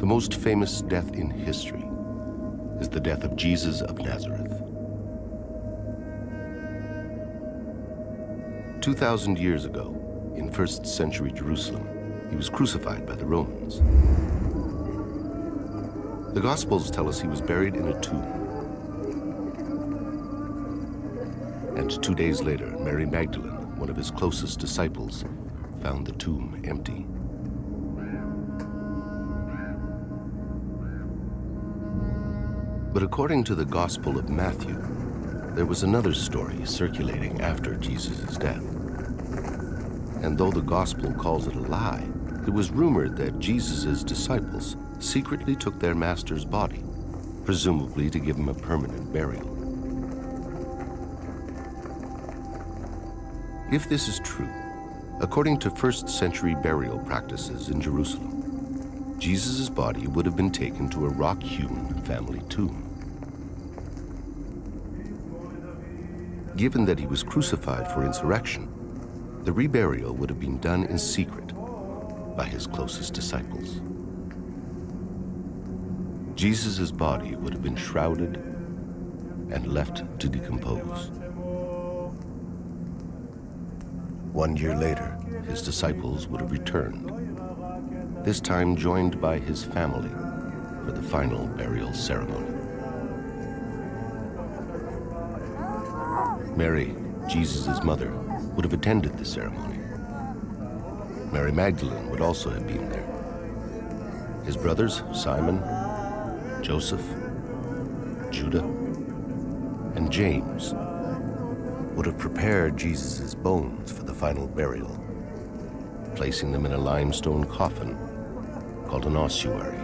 The most famous death in history is the death of Jesus of Nazareth. 2,000 years ago, in 1st century Jerusalem, he was crucified by the Romans. The Gospels tell us he was buried in a tomb. And 2 days later, Mary Magdalene, one of his closest disciples, found the tomb empty. But according to the Gospel of Matthew, there was another story circulating after Jesus' death. And though the Gospel calls it a lie, it was rumored that Jesus' disciples secretly took their master's body, presumably to give him a permanent burial. If this is true, according to 1st century burial practices in Jerusalem, Jesus' body would have been taken to a rock-hewn family tomb. Given that he was crucified for insurrection, the reburial would have been done in secret by his closest disciples. Jesus' body would have been shrouded and left to decompose. 1 year later, his disciples would have returned, this time joined by his family for the final burial ceremony. Mary, Jesus' mother, would have attended the ceremony. Mary Magdalene would also have been there. His brothers, Simon, Joseph, Judah, and James would have prepared Jesus' bones for the final burial, placing them in a limestone coffin called an ossuary.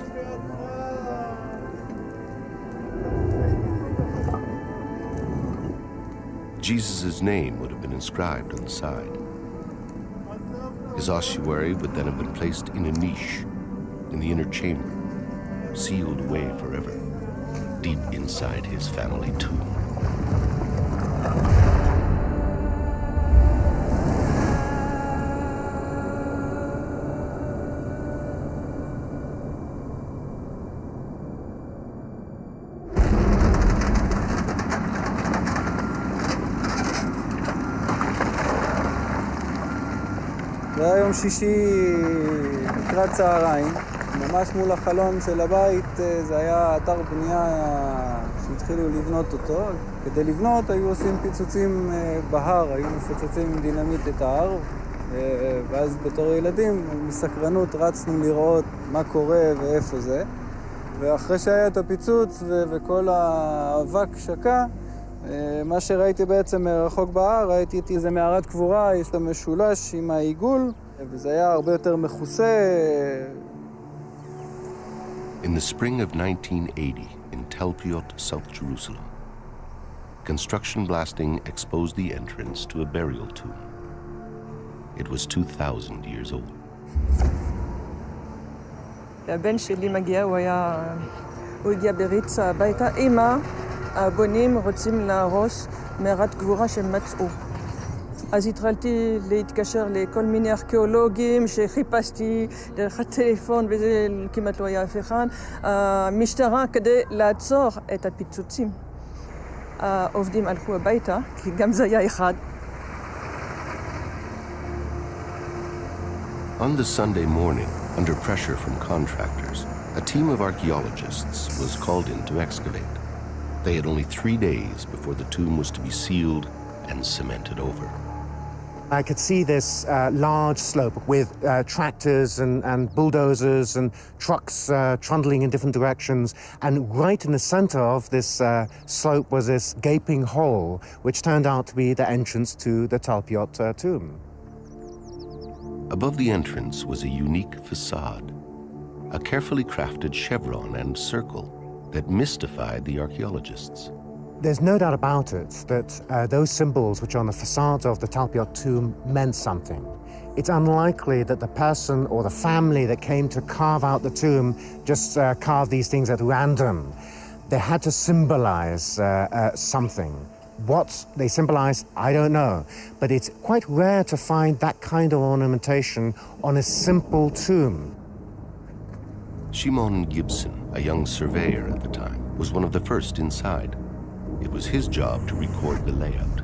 Jesus' name would have been inscribed on the side. His ossuary would then have been placed in a niche in the inner chamber, sealed away forever, deep inside his family tomb. זה היה יום שישי לקראת צהריים, ממש מול החלון של הבית. זה היה אתר בנייה שהתחילו לבנות אותו. כדי לבנות היו עושים פיצוצים בהר, היו מפוצצים עם דינמיט את ההר, ואז בתור ילדים מסקרנות רצנו לראות מה קורה ואיפה זה. ואחרי שהיה את הפיצוץ וכל האבק שקע, מה שראיתי בעצם מרחוק בהר, ראיתי איזה מערת קבורה, יש לה משולש עם העיגול, וזה היה הרבה יותר מכוסה. In the spring of 1980, in Talpiot, South Jerusalem, construction blasting exposed the entrance to a burial tomb. It was 2,000 years old. הבן שלי מגיע, הוא הגיע בריצה הביתה. אמא, הבונים רוצים להרוס מערת קבורה שמצאו. אז התחלתי להתקשר לכל מיני ארכיאולוגים שחיפשתי דרך הטלפון, וזה כמעט לא היה אף אחד. המשטרה כדי לעצור את הפיצוצים. העובדים הלכו הביתה, כי גם זה היה אחד. On the Sunday morning, under pressure from contractors, a team of archaeologists was called in to excavate. They had only 3 days before the tomb was to be sealed and cemented over. I could see this large slope with tractors and bulldozers and trucks trundling in different directions. And right in the center of this slope was this gaping hole, which turned out to be the entrance to the Talpiot tomb. Above the entrance was a unique facade, a carefully crafted chevron and circle that mystified the archaeologists. There's no doubt about it that those symbols which are on the facade of the Talpiot tomb meant something. It's unlikely that the person or the family that came to carve out the tomb just carved these things at random. They had to symbolize something. What they symbolize, I don't know, but it's quite rare to find that kind of ornamentation on a simple tomb. Shimon Gibson, a young surveyor at the time, was one of the first inside. It was his job to record the layout.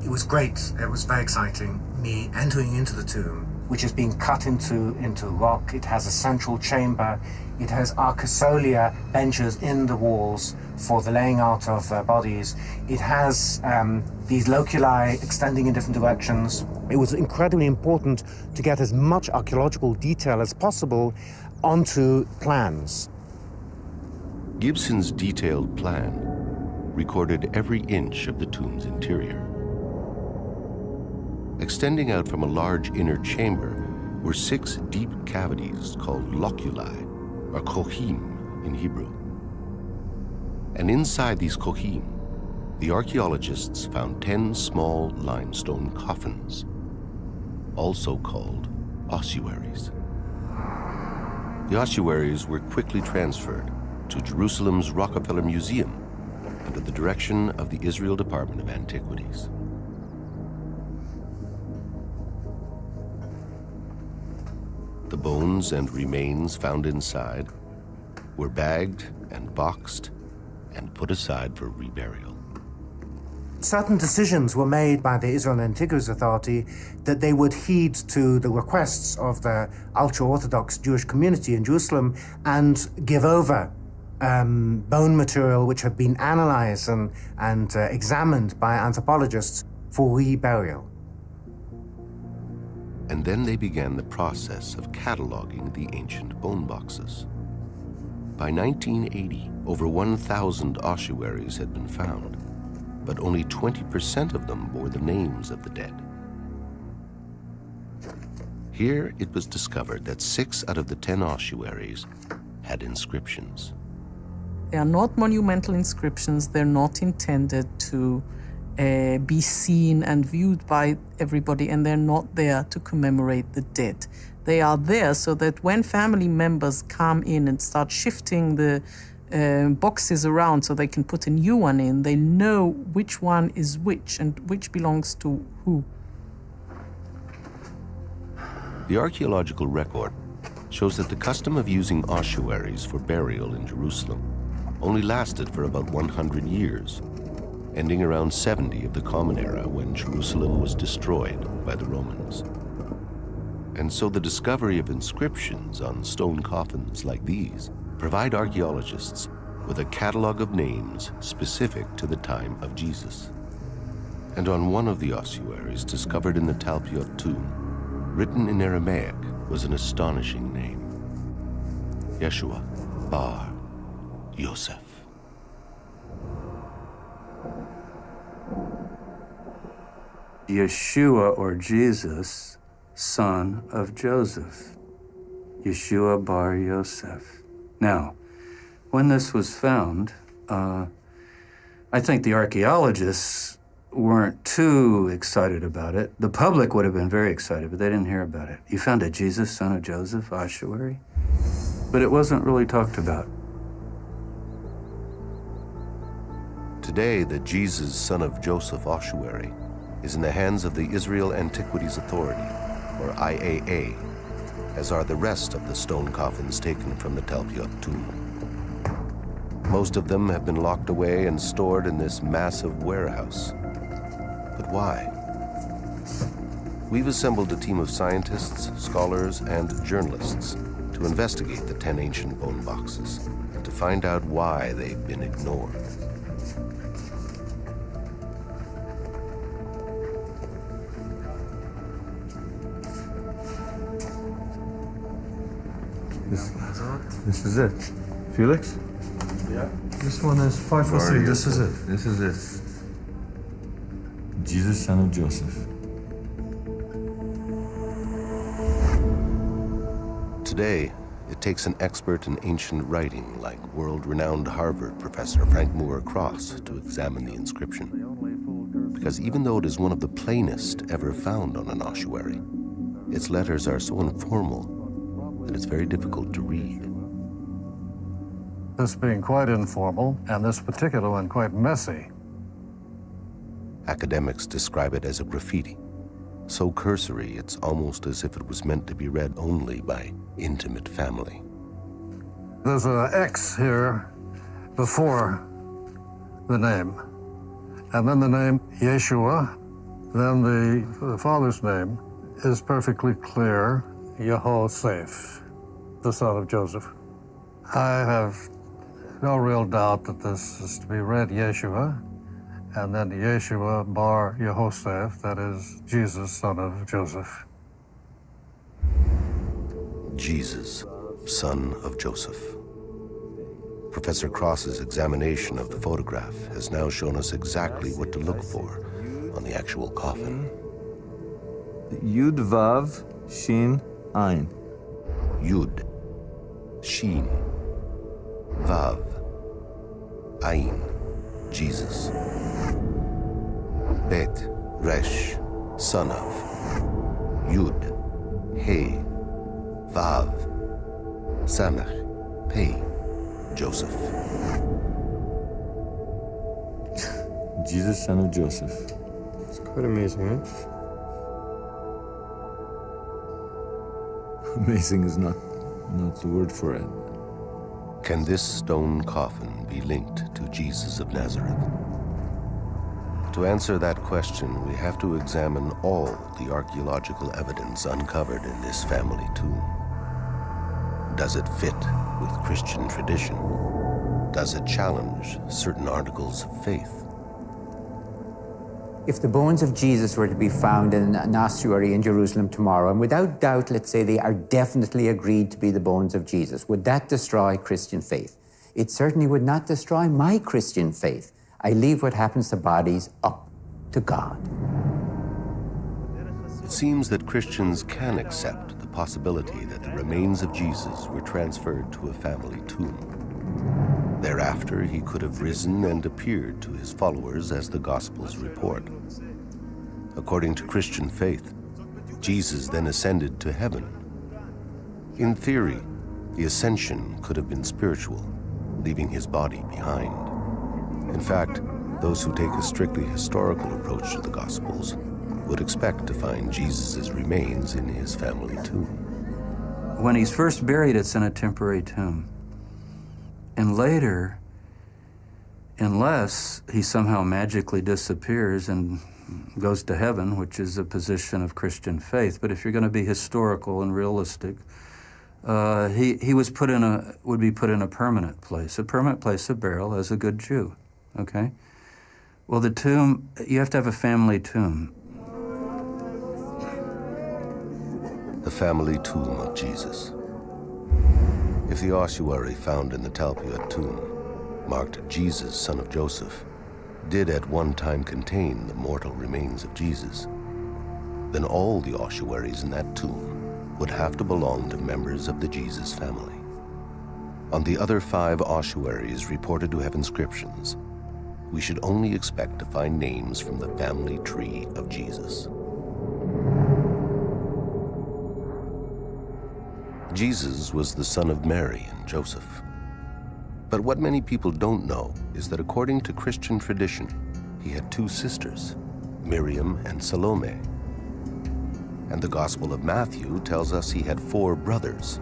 It was great. It was very exciting. Me entering into the tomb, which has been cut into rock. It has a central chamber. It has arcosolia benches in the walls for the laying out of bodies. It has these loculi extending in different directions. It was incredibly important to get as much archaeological detail as possible onto plans. Gibson's detailed plan recorded every inch of the tomb's interior. Extending out from a large inner chamber were 6 deep cavities called loculi, or kohim in Hebrew. And inside these kohim, the archaeologists found 10 small limestone coffins, also called ossuaries. The ossuaries were quickly transferred to Jerusalem's Rockefeller Museum under the direction of the Israel Department of Antiquities. The bones and remains found inside were bagged and boxed and put aside for reburial. Certain decisions were made by the Israel Antiquities Authority that they would heed to the requests of the ultra-Orthodox Jewish community in Jerusalem and give over bone material which had been analyzed and examined by anthropologists for reburial. And then they began the process of cataloging the ancient bone boxes. By 1980, over 1,000 ossuaries had been found, but only 20% of them bore the names of the dead. Here it was discovered that 6 out of the 10 ossuaries had inscriptions. They are not monumental inscriptions. They're not intended to be seen and viewed by everybody, and they're not there to commemorate the dead. They are there so that when family members come in and start shifting the boxes around so they can put a new one in, they know which one is which and which belongs to who. The archaeological record shows that the custom of using ossuaries for burial in Jerusalem only lasted for about 100 years, ending around 70 of the Common Era when Jerusalem was destroyed by the Romans. And so the discovery of inscriptions on stone coffins like these provide archaeologists with a catalog of names specific to the time of Jesus. And on one of the ossuaries discovered in the Talpiot tomb, written in Aramaic, was an astonishing name: Yeshua bar Yosef. Yeshua, or Jesus, son of Joseph. Yeshua bar Yosef. Now, when this was found, I think the archaeologists weren't too excited about it. The public would have been very excited, but they didn't hear about it. You found a Jesus, son of Joseph, ossuary? But it wasn't really talked about. Today, the Jesus, son of Joseph ossuary is in the hands of the Israel Antiquities Authority, or IAA, as are the rest of the stone coffins taken from the Talpiot tomb. Most of them have been locked away and stored in this massive warehouse. But why? We've assembled a team of scientists, scholars, and journalists to investigate the 10 ancient bone boxes and to find out why they've been ignored. This is it. Felix? Yeah. This one is 543. This is it. This is it. Jesus, son of Joseph. Today, it takes an expert in ancient writing like world-renowned Harvard professor Frank Moore Cross to examine the inscription. Because even though it is one of the plainest ever found on an ossuary, its letters are so informal that it's very difficult to read. This being quite informal, and this particular one quite messy. Academics describe it as a graffiti, so cursory it's almost as if it was meant to be read only by intimate family. There's an X here before the name. And then the name Yeshua, then the father's name is perfectly clear, Yehoseph, the son of Joseph. I have no real doubt that this is to be read Yeshua, and then Yeshua bar Yehoseph, that is Jesus, son of Joseph. Jesus, son of Joseph. Professor Cross's examination of the photograph has now shown us exactly what to look for on the actual coffin. Yud Vav Shin Ein. Yud, Shin, Vav, Ayin, Jesus. Bet, Resh, son of. Yud, He, Vav, Samech, Pei, Joseph. Jesus, son of Joseph. It's quite amazing, eh? Amazing is not the word for it. Can this stone coffin be linked to Jesus of Nazareth? To answer that question, we have to examine all the archaeological evidence uncovered in this family tomb. Does it fit with Christian tradition? Does it challenge certain articles of faith? If the bones of Jesus were to be found in an ossuary in Jerusalem tomorrow, and without doubt, let's say they are definitely agreed to be the bones of Jesus, would that destroy Christian faith? It certainly would not destroy my Christian faith. I leave what happens to bodies up to God. It seems that Christians can accept the possibility that the remains of Jesus were transferred to a family tomb. Thereafter, he could have risen and appeared to his followers as the Gospels report. According to Christian faith, Jesus then ascended to heaven. In theory, the ascension could have been spiritual, leaving his body behind. In fact, those who take a strictly historical approach to the Gospels would expect to find Jesus' remains in his family tomb. When he's first buried, it's in a temporary tomb. And later, unless he somehow magically disappears and goes to heaven, which is a position of Christian faith, but if you're going to be historical and realistic, he would be put in a permanent place of burial as a good Jew, okay? Well, the tomb, you have to have a family tomb. The family tomb of Jesus. If the ossuary found in the Talpiot tomb, marked Jesus, son of Joseph, did at one time contain the mortal remains of Jesus, then all the ossuaries in that tomb would have to belong to members of the Jesus family. On the other 5 ossuaries reported to have inscriptions, we should only expect to find names from the family tree of Jesus. Jesus was the son of Mary and Joseph. But what many people don't know is that according to Christian tradition, he had 2 sisters, Miriam and Salome. And the Gospel of Matthew tells us he had 4 brothers,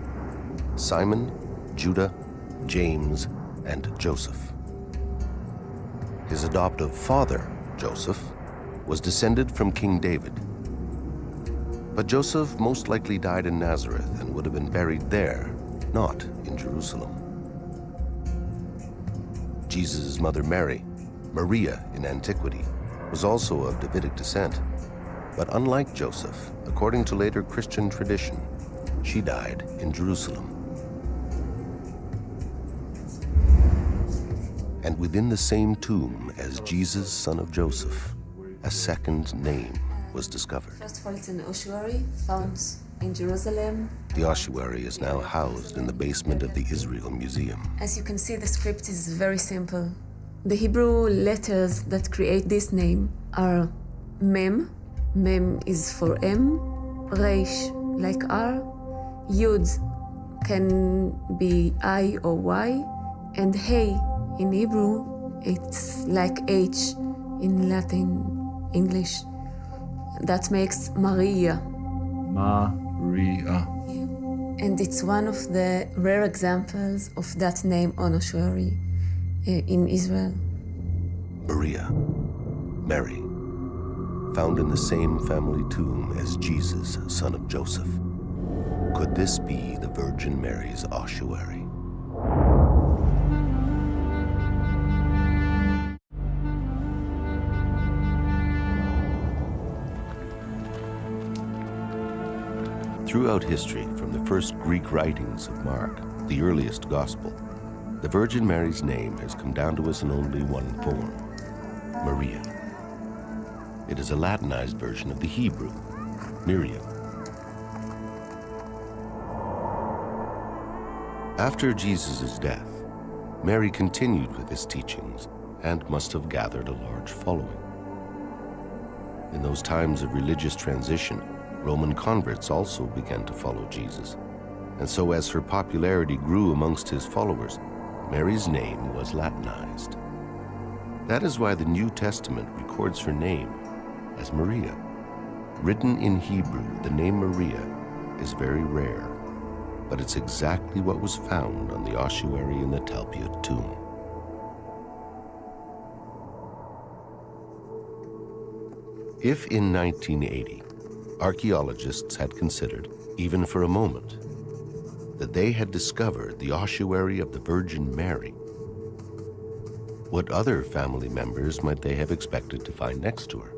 Simon, Judah, James, and Joseph. His adoptive father, Joseph, was descended from King David. But Joseph most likely died in Nazareth and would have been buried there, not in Jerusalem. Jesus' mother Mary, Maria in antiquity, was also of Davidic descent. But unlike Joseph, according to later Christian tradition, she died in Jerusalem. And within the same tomb as Jesus, son of Joseph, a second name was discovered. First of all, it's an ossuary found in Jerusalem. The ossuary is now housed in the basement of the Israel Museum. As you can see, the script is very simple. The Hebrew letters that create this name are Mem. Mem is for M. Reish, like R. Yud can be I or Y. And Hey, in Hebrew, it's like H in Latin, English. That makes Maria. Maria. And it's one of the rare examples of that name on ossuary in Israel. Maria, Mary, found in the same family tomb as Jesus, son of Joseph. Could this be the Virgin Mary's ossuary? Throughout history, from the first Greek writings of Mark, the earliest gospel, the Virgin Mary's name has come down to us in only one form, Maria. It is a Latinized version of the Hebrew, Miriam. After Jesus' death, Mary continued with his teachings and must have gathered a large following. In those times of religious transition, Roman converts also began to follow Jesus. And so as her popularity grew amongst his followers, Mary's name was Latinized. That is why the New Testament records her name as Maria. Written in Hebrew, the name Maria is very rare, but it's exactly what was found on the ossuary in the Talpiot tomb. If in 1980, archaeologists had considered, even for a moment, that they had discovered the ossuary of the Virgin Mary, what other family members might they have expected to find next to her?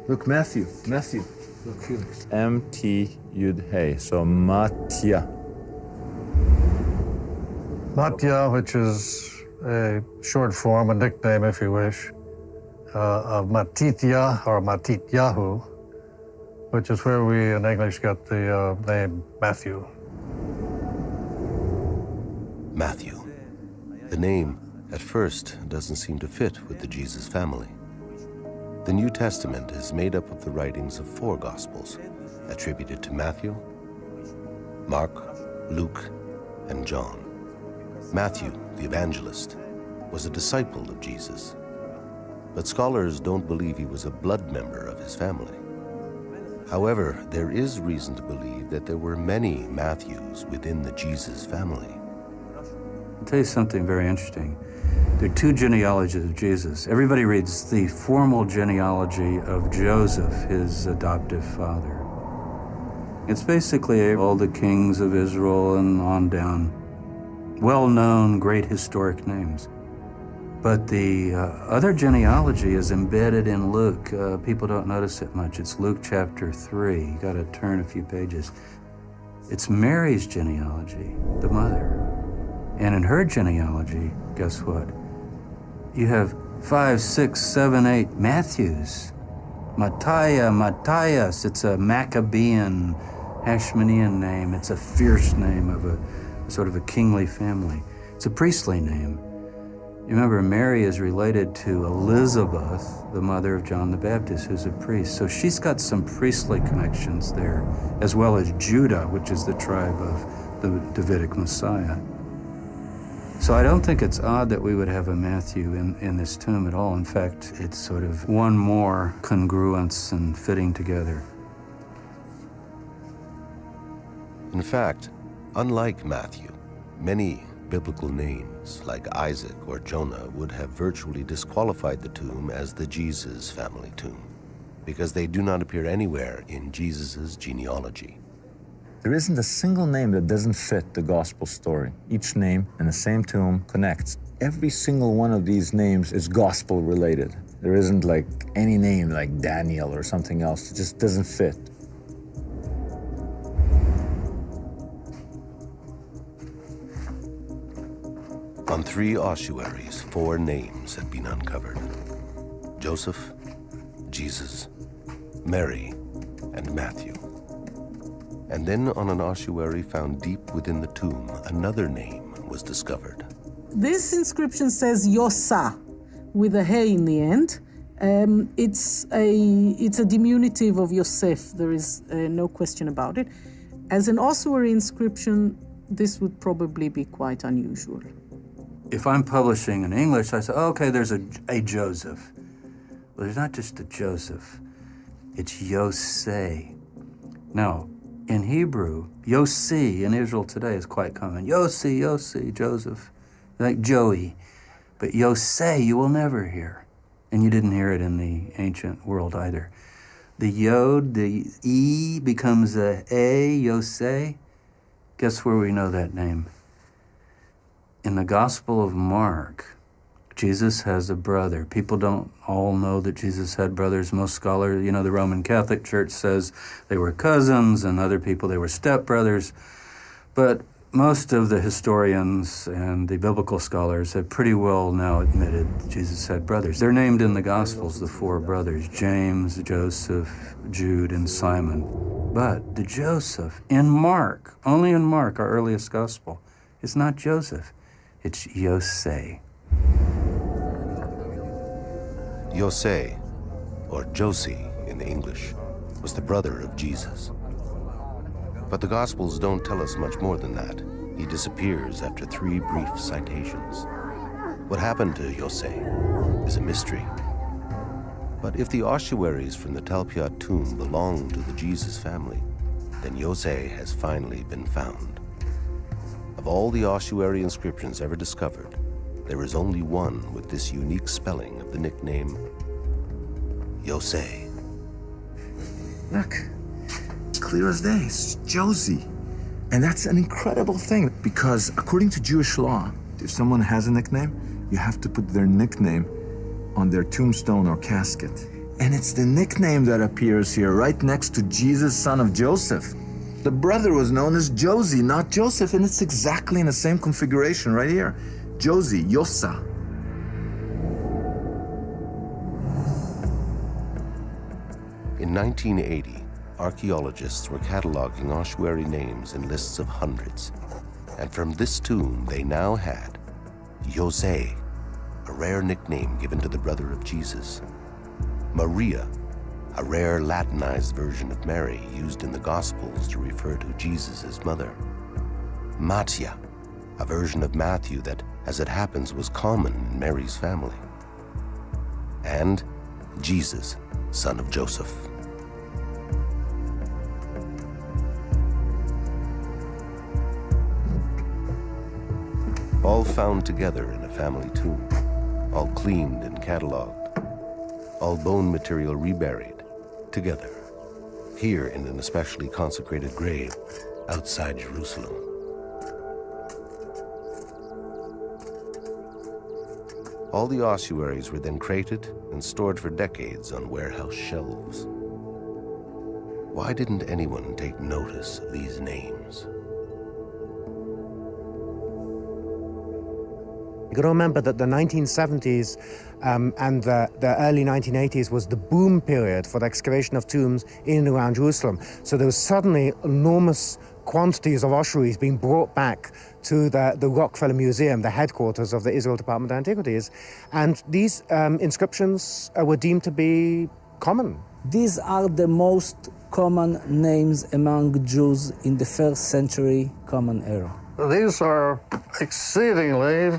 Look, Matthew. Look here. M-T-Yud-Hey, so Matya. Matya, which is a short form, a nickname if you wish, of Matitya or Matityahu, which is where we in English got the name Matthew. Matthew. The name, at first, doesn't seem to fit with the Jesus family. The New Testament is made up of the writings of 4 Gospels, attributed to Matthew, Mark, Luke, and John. Matthew, the evangelist, was a disciple of Jesus, but scholars don't believe he was a blood member of his family. However, there is reason to believe that there were many Matthews within the Jesus family. I'll tell you something very interesting. There are 2 genealogies of Jesus. Everybody reads the formal genealogy of Joseph, his adoptive father. It's basically all the kings of Israel and on down. Well-known, great historic names. But the other genealogy is embedded in Luke. People don't notice it much. It's Luke chapter 3. You got to turn a few pages. It's Mary's genealogy, the mother. And in her genealogy, guess what? You have 5, 6, 7, 8 Matthews. Matthias. It's a Maccabean, Hashmonean name. It's a fierce name of a sort of a kingly family. It's a priestly name. You remember, Mary is related to Elizabeth, the mother of John the Baptist, who's a priest. So she's got some priestly connections there, as well as Judah, which is the tribe of the Davidic Messiah. So I don't think it's odd that we would have a Matthew in this tomb at all. In fact, it's sort of one more congruence and fitting together. In fact, unlike Matthew, many biblical names like Isaac or Jonah would have virtually disqualified the tomb as the Jesus family tomb, because they do not appear anywhere in Jesus' genealogy. There isn't a single name that doesn't fit the gospel story. Each name in the same tomb connects. Every single one of these names is gospel related. There isn't like any name like Daniel or something else. It just doesn't fit. On 3 ossuaries, 4 names had been uncovered: Joseph, Jesus, Mary, and Matthew. And then on an ossuary found deep within the tomb, another name was discovered. This inscription says Yosa, with a hey in the end. It's a diminutive of Yosef. There is no question about it. As an ossuary inscription, this would probably be quite unusual. If I'm publishing in English, I say, okay, there's a Joseph. Well, there's not just a Joseph. It's Yosei. Now, In Hebrew, Yossi in Israel today is quite common. Yossi, Yossi, Joseph, like Joey. But Yosei you will never hear. And you didn't hear it in the ancient world either. The Yod, the E becomes a Yosei. Guess where we know that name? In the Gospel of Mark, Jesus has a brother. People don't all know that Jesus had brothers. Most scholars, the Roman Catholic Church says they were cousins, and other people they were stepbrothers. But most of the historians and the biblical scholars have pretty well now admitted Jesus had brothers. They're named in the Gospels, the four brothers, James, Joseph, Jude, and Simon. But the Joseph in Mark, only in Mark, our earliest Gospel, it's not Joseph, it's Yosei. Yosei, or Josie in English, was the brother of Jesus. But the Gospels don't tell us much more than that. He disappears after 3 brief citations. What happened to Yosei is a mystery. But if the ossuaries from the Talpiot tomb belong to the Jesus family, then Yosei has finally been found. Of all the ossuary inscriptions ever discovered, there is only one with this unique spelling of the nickname Yosei. Look, clear as day, it's Josie. And that's an incredible thing, because according to Jewish law, if someone has a nickname, you have to put their nickname on their tombstone or casket. And it's the nickname that appears here right next to Jesus, son of Joseph. The brother was known as Josie, not Joseph, and it's exactly in the same configuration right here. Josie, Yosa. In 1980, archaeologists were cataloging ossuary names in lists of hundreds. And from this tomb, they now had Yosei, a rare nickname given to the brother of Jesus; Maria, a rare Latinized version of Mary used in the Gospels to refer to Jesus' mother; Mattia, a version of Matthew that, as it happens, was common in Mary's family; and Jesus, son of Joseph. All found together in a family tomb, all cleaned and cataloged, all bone material reburied together, here in an especially consecrated grave outside Jerusalem. All the ossuaries were then crated and stored for decades on warehouse shelves. Why didn't anyone take notice of these names? You got to remember that the 1970s and the early 1980s was the boom period for the excavation of tombs in and around Jerusalem. So there was suddenly enormous quantities of ossuaries being brought back to the Rockefeller Museum, the headquarters of the Israel Department of Antiquities. And these inscriptions were deemed to be common. These are the most common names among Jews in the 1st century Common Era. These are exceedingly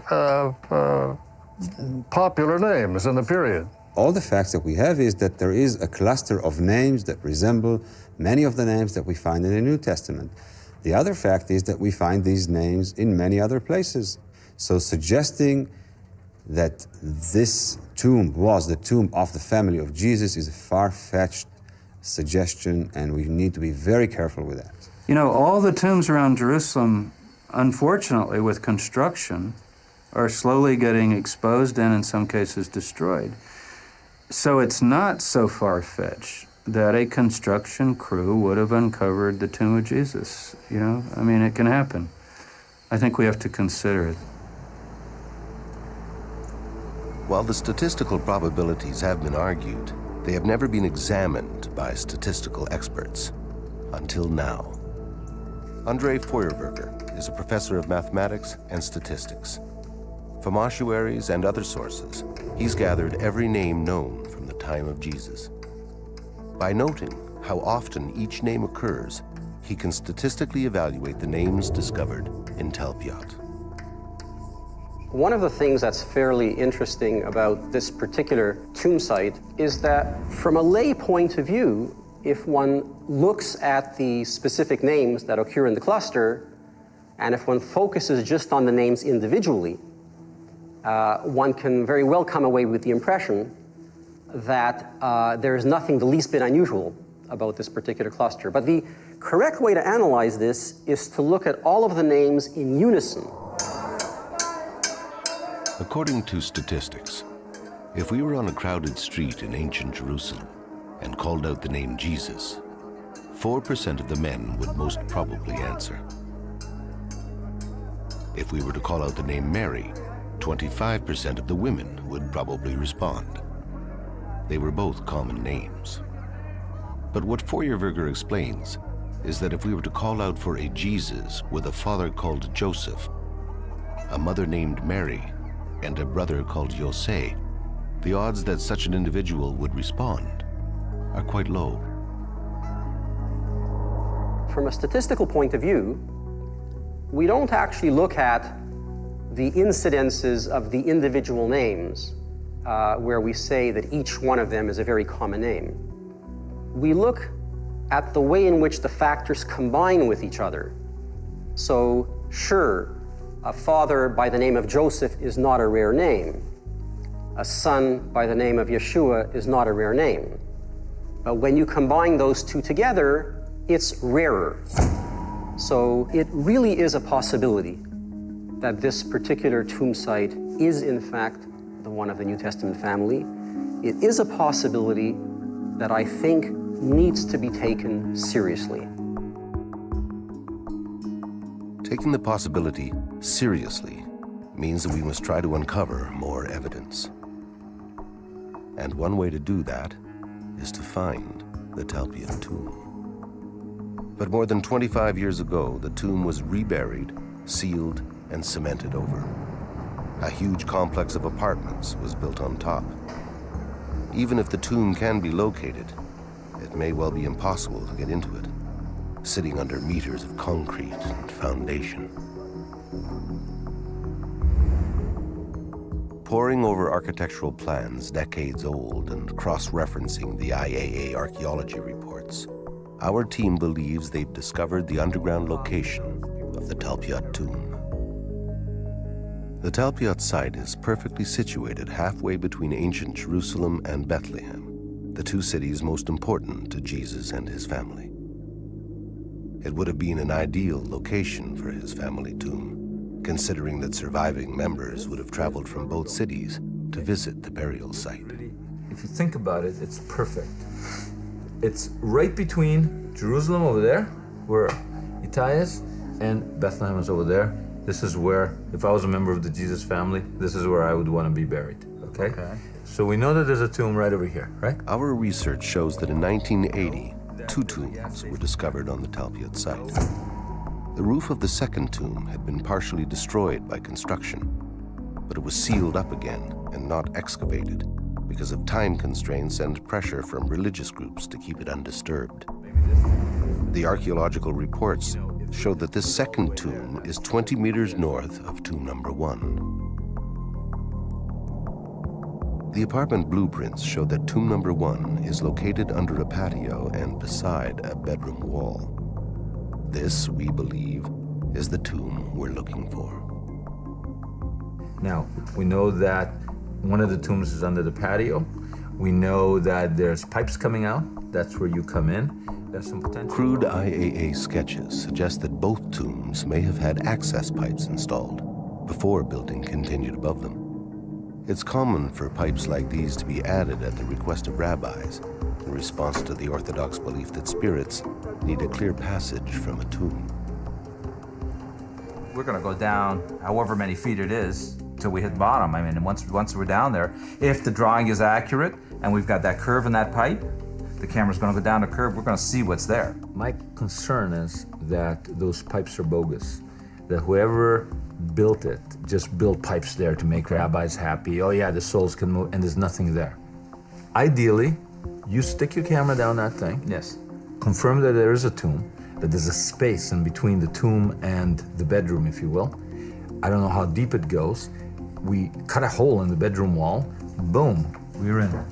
popular names in the period. All the facts that we have is that there is a cluster of names that resemble many of the names that we find in the New Testament. The other fact is that we find these names in many other places. So suggesting that this tomb was the tomb of the family of Jesus is a far-fetched suggestion, and we need to be very careful with that. All the tombs around Jerusalem, unfortunately, with construction, are slowly getting exposed and in some cases destroyed. So it's not so far-fetched that a construction crew would have uncovered the tomb of Jesus. It can happen. I think we have to consider it. While the statistical probabilities have been argued, they have never been examined by statistical experts until now. André Feuerberger is a professor of mathematics and statistics. From ossuaries and other sources, he's gathered every name known from the time of Jesus. By noting how often each name occurs, he can statistically evaluate the names discovered in Talpiot. One of the things that's fairly interesting about this particular tomb site is that from a lay point of view, if one looks at the specific names that occur in the cluster, and if one focuses just on the names individually, one can very well come away with the impression that there is nothing the least bit unusual about this particular cluster. But the correct way to analyze this is to look at all of the names in unison. According to statistics, if we were on a crowded street in ancient Jerusalem and called out the name Jesus, 4% of the men would most probably answer. If we were to call out the name Mary, 25% of the women would probably respond. They were both common names. But what Feuerwerger explains is that if we were to call out for a Jesus with a father called Joseph, a mother named Mary, and a brother called Jose, the odds that such an individual would respond are quite low. From a statistical point of view, we don't actually look at the incidences of the individual names where we say that each one of them is a very common name. We look at the way in which the factors combine with each other. So, sure, a father by the name of Joseph is not a rare name. A son by the name of Yeshua is not a rare name. But when you combine those two together, it's rarer. So it really is a possibility that this particular tomb site is in fact the one of the New Testament family. It is a possibility that I think needs to be taken seriously. Taking the possibility seriously means that we must try to uncover more evidence. And one way to do that is to find the Talpiot tomb. But more than 25 years ago, the tomb was reburied, sealed, and cemented over. A huge complex of apartments was built on top. Even if the tomb can be located, it may well be impossible to get into it, sitting under meters of concrete and foundation. Poring over architectural plans decades old and cross-referencing the IAA archaeology reports, our team believes they've discovered the underground location of the Talpiot tomb. The Talpiot site is perfectly situated halfway between ancient Jerusalem and Bethlehem, the two cities most important to Jesus and his family. It would have been an ideal location for his family tomb, considering that surviving members would have traveled from both cities to visit the burial site. If you think about it, it's perfect. It's right between Jerusalem over there, where Itai is, and Bethlehem is over there. This is where, if I was a member of the Jesus family, this is where I would want to be buried, okay? So we know that there's a tomb right over here, right? Our research shows that in 1980, 2 tombs were discovered on the Talpiot site. The roof of the second tomb had been partially destroyed by construction, but it was sealed up again and not excavated because of time constraints and pressure from religious groups to keep it undisturbed. The archaeological reports show that this second tomb is 20 meters north of tomb number 1. The apartment blueprints show that tomb number 1 is located under a patio and beside a bedroom wall. This, we believe, is the tomb we're looking for. Now, we know that one of the tombs is under the patio. We know that there's pipes coming out. That's where you come in. There's some potential. Crude IAA sketches suggest that both tombs may have had access pipes installed before building continued above them. It's common for pipes like these to be added at the request of rabbis in response to the Orthodox belief that spirits need a clear passage from a tomb. We're gonna go down however many feet it is till we hit bottom. I mean, once we're down there, if the drawing is accurate and we've got that curve in that pipe, the camera's gonna go down the curve, we're gonna see what's there. My concern is that those pipes are bogus, that whoever built it just built pipes there to make rabbis happy. Oh yeah, the souls can move, and there's nothing there. Ideally, you stick your camera down that thing. Yes. Confirm that there is a tomb, that there's a space in between the tomb and the bedroom, if you will. I don't know how deep it goes. We cut a hole in the bedroom wall, boom, we're in.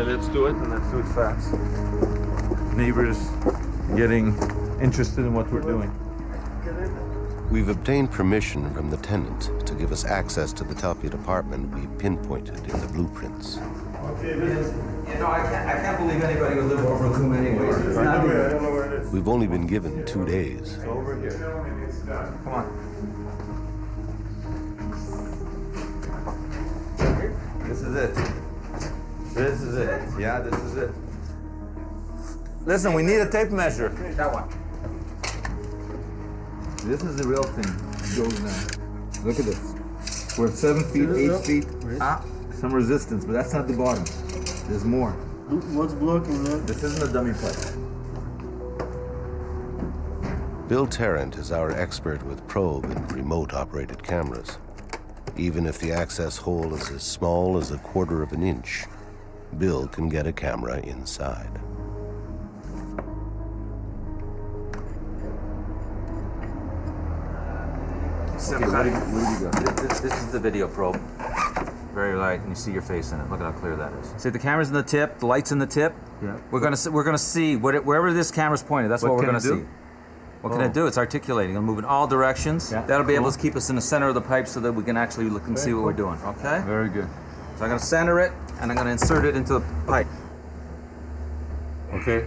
let's do it, and let's do it fast. Neighbors getting interested in what we're doing. We've obtained permission from the tenant to give us access to the Talpiot apartment we pinpointed in the blueprints. You know, I can't believe anybody would live over a tomb anyways. I don't know where it is. We've only been given 2 days. It's over here. Come on. This is it. This is it. Yeah, this is it. Listen, we need a tape measure. That one. This is the real thing. It goes down. Look at this. We're 7 feet, 8 feet. Some resistance, but that's not the bottom. There's more. What's blocking that? This isn't a dummy pipe. Bill Tarrant is our expert with probe and remote-operated cameras. Even if the access hole is as small as 1/4 of an inch, Bill can get a camera inside. Okay, where do you go? This is the video probe. Very light, and you see your face in it. Look at how clear that is. See, the camera's in the tip, the light's in the tip. Yeah. We're gonna see wherever this camera's pointed. That's what we're gonna see. What can it do? It's articulating. It'll move in all directions. Yeah. That'll be able to keep us in the center of the pipe so that we can actually look and see what we're doing. Okay. Very good. So I'm gonna center it, and I'm gonna insert it into the pipe. Okay.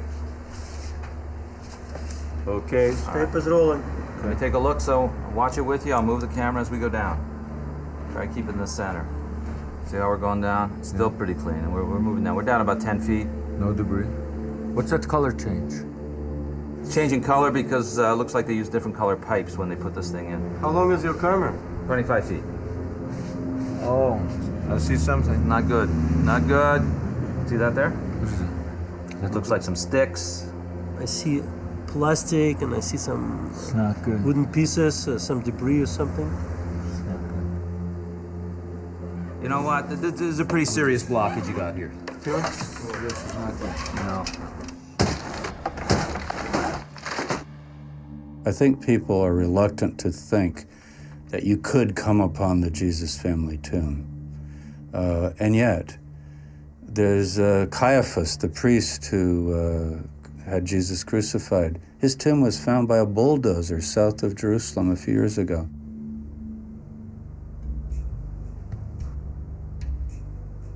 Okay, tape is rolling. Let me take a look. So watch it with you. I'll move the camera as we go down. Try to keep it in the center. See how we're going down? It's still pretty clean, and we're moving down. We're down about 10 feet. No debris. What's that color change? It's changing color because it looks like they use different color pipes when they put this thing in. How long is your camera? 25 feet. Oh, I see something. Not good. Not good. See that there? It looks like some sticks. I see plastic and I see some It's not good. wooden pieces, some debris or something. You know what? This is a pretty serious blockage you got here. Sure. This is not good. No. I think people are reluctant to think that you could come upon the Jesus family tomb. And yet, there's Caiaphas, the priest who had Jesus crucified. His tomb was found by a bulldozer south of Jerusalem a few years ago.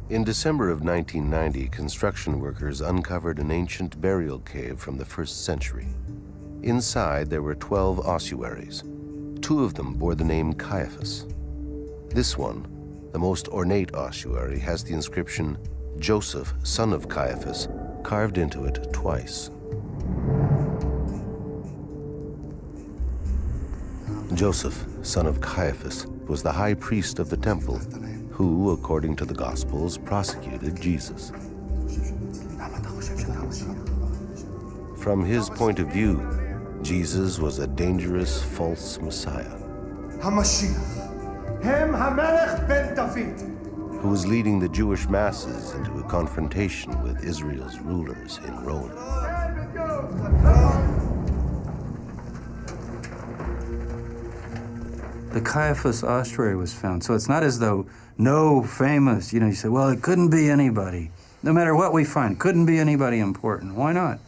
In December of 1990, construction workers uncovered an ancient burial cave from the 1st century. Inside, there were 12 ossuaries. 2 of them bore the name Caiaphas. This one, the most ornate ossuary, has the inscription, Joseph, son of Caiaphas, carved into it twice. Joseph, son of Caiaphas, was the high priest of the temple, who, according to the Gospels, prosecuted Jesus. From his point of view, Jesus was a dangerous false Messiah who was leading the Jewish masses into a confrontation with Israel's rulers in Rome. The Caiaphas ossuary was found, so it's not as though no famous, you say, well, it couldn't be anybody. No matter what we find, couldn't be anybody important. Why not?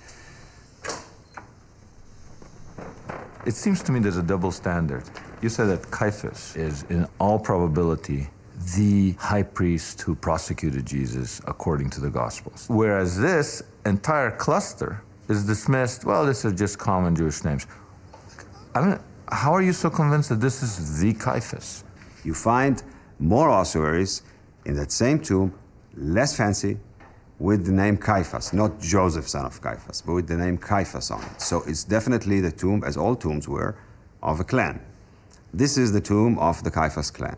It seems to me there's a double standard. You said that Caiaphas is, in all probability, the high priest who prosecuted Jesus according to the Gospels. Whereas this entire cluster is dismissed, well, these are just common Jewish names. I mean, how are you so convinced that this is the Caiaphas? You find more ossuaries in that same tomb, less fancy, with the name Caiaphas, not Joseph, son of Caiaphas, but with the name Caiaphas on it. So it's definitely the tomb, as all tombs were, of a clan. This is the tomb of the Caiaphas clan.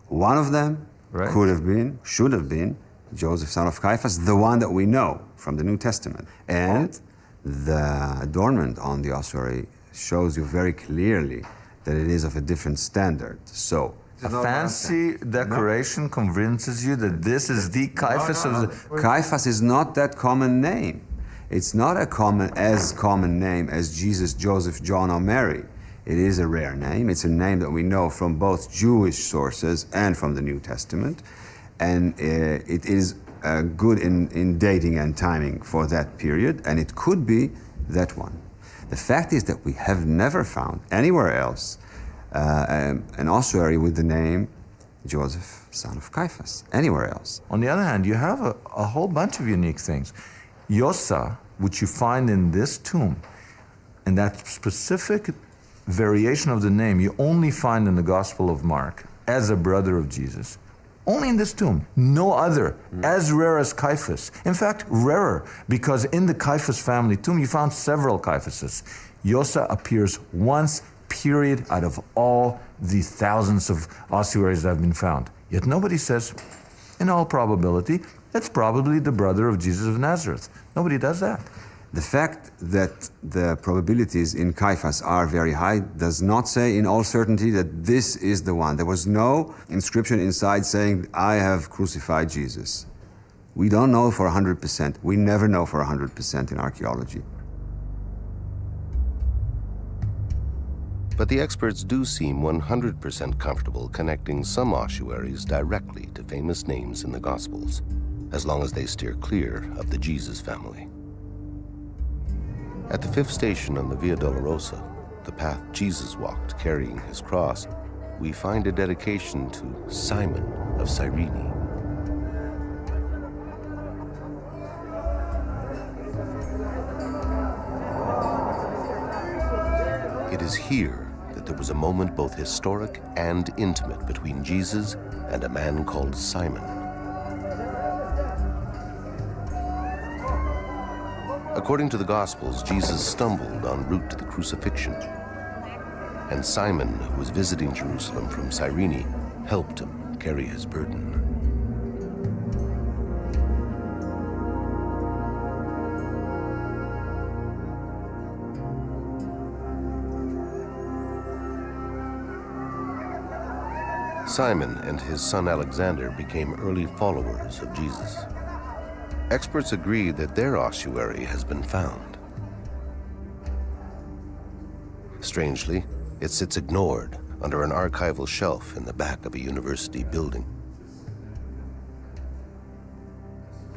One of them could have been, should have been, Joseph, son of Caiaphas, the one that we know from the New Testament. And the adornment on the ossuary shows you very clearly that it is of a different standard. So, a fancy decoration convinces you that this is the Caiaphas of the... Caiaphas is not that common name. It's not as common name as Jesus, Joseph, John, or Mary. It is a rare name. It's a name that we know from both Jewish sources and from the New Testament. And it is good in dating and timing for that period, and it could be that one. The fact is that we have never found anywhere else an ossuary with the name Joseph, son of Caiaphas, anywhere else. On the other hand, you have a whole bunch of unique things. Yosa, which you find in this tomb, and that specific variation of the name you only find in the Gospel of Mark as a brother of Jesus. Only in this tomb, no other, as rare as Caiaphas. In fact, rarer, because in the Caiaphas family tomb, you found several Caiaphases. Yosa appears once, period, out of all the thousands of ossuaries that have been found. Yet nobody says, in all probability, that's probably the brother of Jesus of Nazareth. Nobody does that. The fact that the probabilities in Caiaphas are very high does not say in all certainty that this is the one. There was no inscription inside saying, I have crucified Jesus. We don't know for 100%. We never know for 100% in archaeology. But the experts do seem 100% comfortable connecting some ossuaries directly to famous names in the Gospels, as long as they steer clear of the Jesus family. At the fifth station on the Via Dolorosa, the path Jesus walked carrying his cross, we find a dedication to Simon of Cyrene. It is here that there was a moment both historic and intimate between Jesus and a man called Simon. According to the Gospels, Jesus stumbled en route to the crucifixion, and Simon, who was visiting Jerusalem from Cyrene, helped him carry his burden. Simon and his son Alexander became early followers of Jesus. Experts agree that their ossuary has been found. Strangely, it sits ignored under an archival shelf in the back of a university building.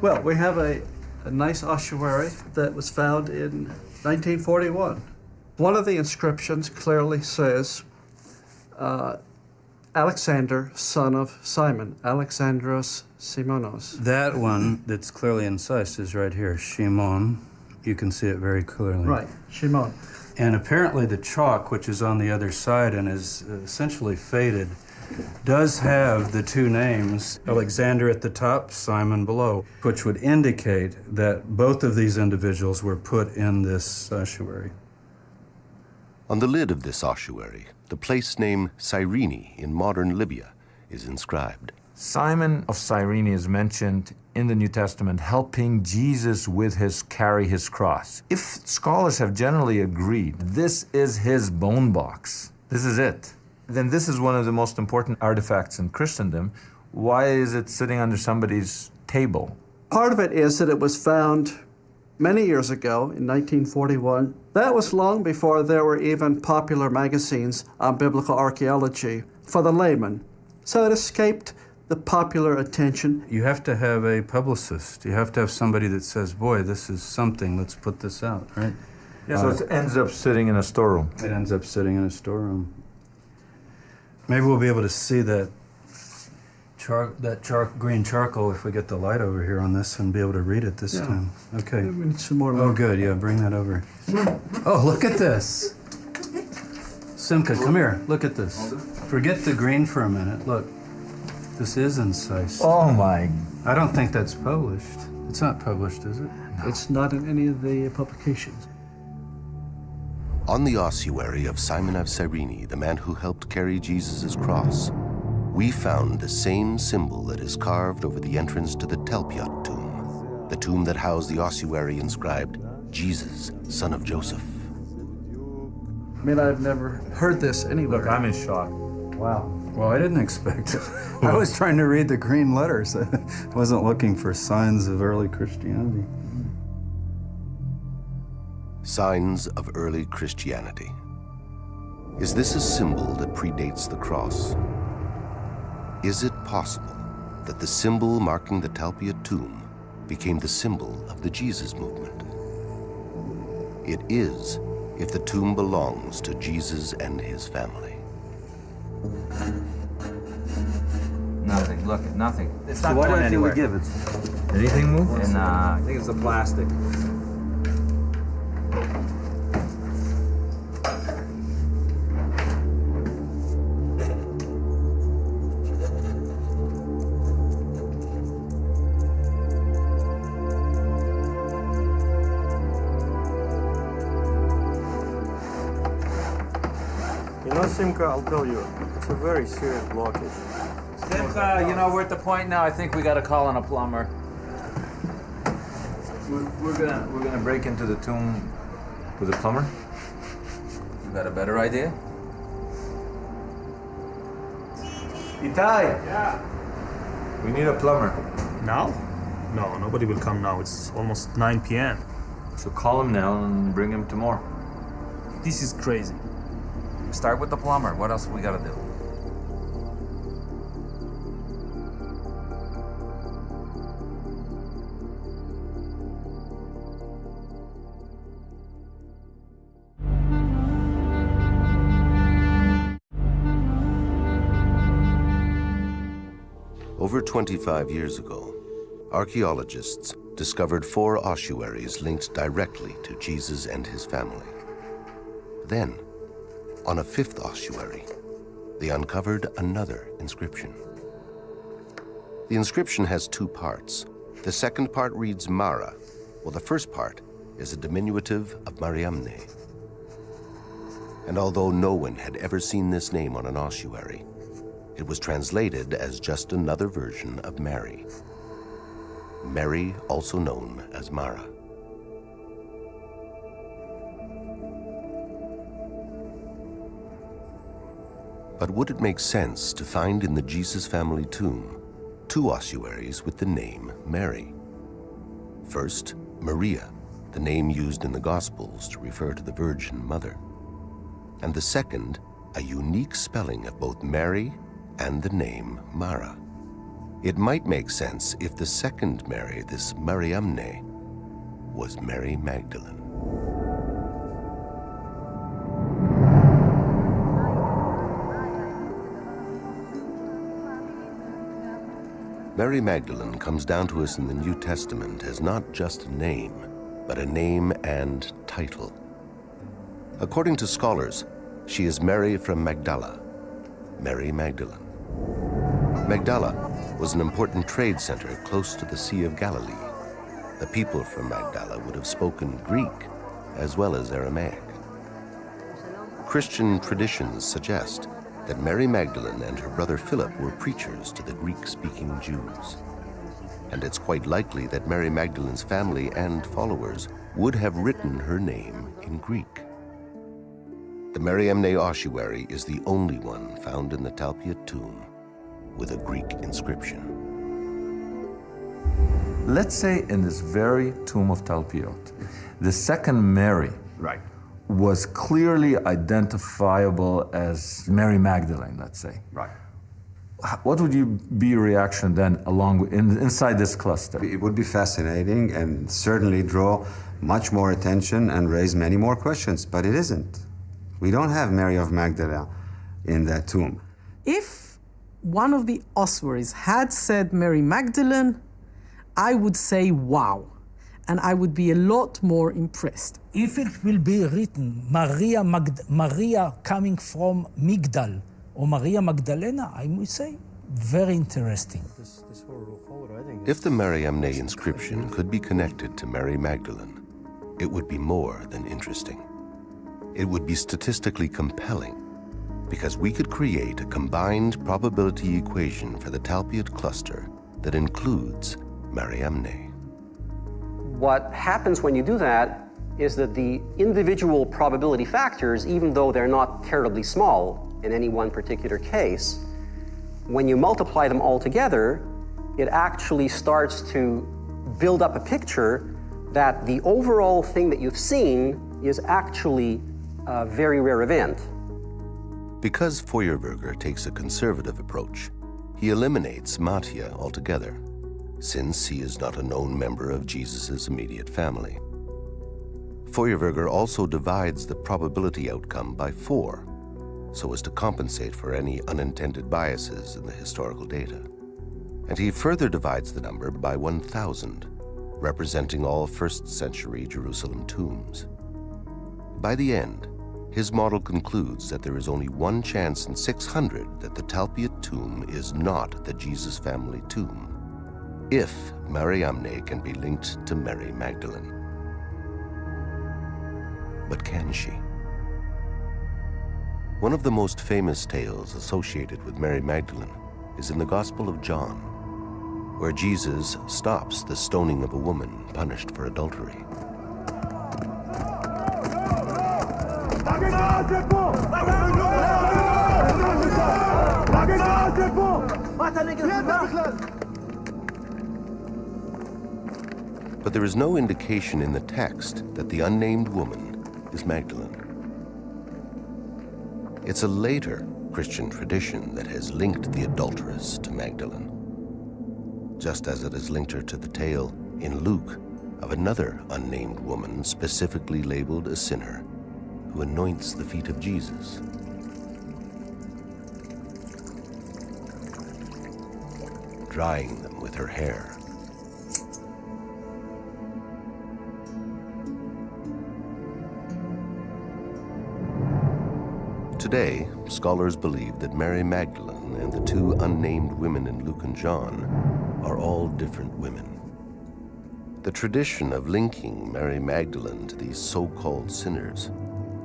Well, we have a nice ossuary that was found in 1941. One of the inscriptions clearly says, Alexander, son of Simon, Alexandros Simonos. That one that's clearly incised is right here, Shimon. You can see it very clearly. Right, Shimon. And apparently the chalk, which is on the other side and is essentially faded, does have the two names, Alexander at the top, Simon below, which would indicate that both of these individuals were put in this ossuary. On the lid of this ossuary, the place name Cyrene in modern Libya is inscribed. Simon of Cyrene is mentioned in the New Testament helping Jesus with carry his cross. If scholars have generally agreed this is his bone box, this is it, then this is one of the most important artifacts in Christendom. Why is it sitting under somebody's table? Part of it is that it was found many years ago, in 1941. That was long before there were even popular magazines on biblical archaeology for the layman. So it escaped the popular attention. You have to have a publicist. You have to have somebody that says, boy, this is something, let's put this out, right? Yeah. So it ends up sitting in a storeroom. It ends up sitting in a storeroom. Maybe we'll be able to see that green charcoal if we get the light over here on this and be able to read it this time. Okay. We need some more. Oh, good. Yeah, bring that over. Oh, look at this. Simca, come here. Look at this. Forget the green for a minute. Look. This is incised. Oh, my. I don't think that's published. It's not published, is it? No. It's not in any of the publications. On the ossuary of Simon of Cyrene, the man who helped carry Jesus' cross, we found the same symbol that is carved over the entrance to the Talpiot tomb, the tomb that housed the ossuary inscribed, Jesus, son of Joseph. I mean, I've never heard this anywhere. Look, I'm in shock. Wow. Well, I didn't expect it. I was trying to read the green letters. I wasn't looking for signs of early Christianity. Signs of early Christianity. Is this a symbol that predates the cross? Is it possible that the symbol marking the Talpiot tomb became the symbol of the Jesus movement. It is if the tomb belongs to Jesus and his family. Nothing, look, nothing. It's So not what going do anywhere. we give it? Anything move? And I think it's the plastic. You know, Simka, I'll tell you, it's a very serious blockage. Simcha, you know, we're at the point now, I think we gotta call in a plumber. We're gonna break into the tomb with a plumber. You got a better idea? Itai! Yeah. We need a plumber. Now? No, nobody will come now. It's almost 9 p.m. So call him now and bring him tomorrow. This is crazy. Start with the plumber. What else we gotta do? Over 25 years ago, archaeologists discovered 4 ossuaries linked directly to Jesus and his family. Then, on a 5th ossuary, they uncovered another inscription. The inscription has 2 parts. The second part reads Mara, while the first part is a diminutive of Mariamne. And although no one had ever seen this name on an ossuary, it was translated as just another version of Mary. Mary, also known as Mara. But would it make sense to find in the Jesus family tomb 2 ossuaries with the name Mary? First, Maria, the name used in the Gospels to refer to the Virgin Mother. And the second, a unique spelling of both Mary and the name Mara. It might make sense if the second Mary, this Mariamne, was Mary Magdalene. Mary Magdalene comes down to us in the New Testament as not just a name, but a name and title. According to scholars, she is Mary from Magdala, Mary Magdalene. Magdala was an important trade center close to the Sea of Galilee. The people from Magdala would have spoken Greek as well as Aramaic. Christian traditions suggest that Mary Magdalene and her brother Philip were preachers to the Greek-speaking Jews. And it's quite likely that Mary Magdalene's family and followers would have written her name in Greek. The Mariamne ossuary is the only one found in the Talpiot tomb with a Greek inscription. Let's say in this very tomb of Talpiot, the second Mary was clearly identifiable as Mary Magdalene, let's say. Right. What would be your reaction then inside this cluster? It would be fascinating and certainly draw much more attention and raise many more questions, but it isn't. We don't have Mary of Magdala in that tomb. If one of the ossuaries had said Mary Magdalene, I would say wow, and I would be a lot more impressed. If it will be written Maria coming from Migdal or Maria Magdalena, I would say very interesting. If the Mariamne inscription could be connected to Mary Magdalene, it would be more than interesting. It would be statistically compelling because we could create a combined probability equation for the Talpiot cluster that includes Mariamne. What happens when you do that is that the individual probability factors, even though they're not terribly small in any one particular case, when you multiply them all together, it actually starts to build up a picture that the overall thing that you've seen is actually a very rare event. Because Feuerberger takes a conservative approach, He eliminates Mattia altogether, since he is not a known member of Jesus' immediate family. Feuerwerger also divides the probability outcome by 4, so as to compensate for any unintended biases in the historical data. And he further divides the number by 1,000, representing all first-century Jerusalem tombs. By the end, his model concludes that there is only one chance in 600 that the Talpiot tomb is not the Jesus family tomb, if Mariamne can be linked to Mary Magdalene. But can she? One of the most famous tales associated with Mary Magdalene is in the Gospel of John, where Jesus stops the stoning of a woman punished for adultery. But there is no indication in the text that the unnamed woman is Magdalene. It's a later Christian tradition that has linked the adulteress to Magdalene, just as it has linked her to the tale in Luke of another unnamed woman specifically labeled a sinner who anoints the feet of Jesus. Drying them with her hair. Today, scholars believe that Mary Magdalene and the 2 unnamed women in Luke and John are all different women. The tradition of linking Mary Magdalene to these so-called sinners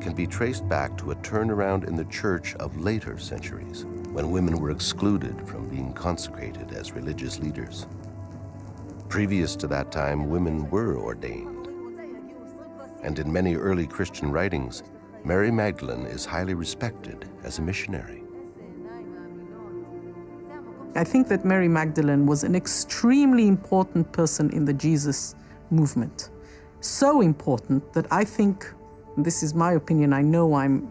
can be traced back to a turnaround in the church of later centuries, when women were excluded from being consecrated as religious leaders. Previous to that time, women were ordained. And in many early Christian writings, Mary Magdalene is highly respected as a missionary. I think that Mary Magdalene was an extremely important person in the Jesus movement. So important that I think, this is my opinion, I know I'm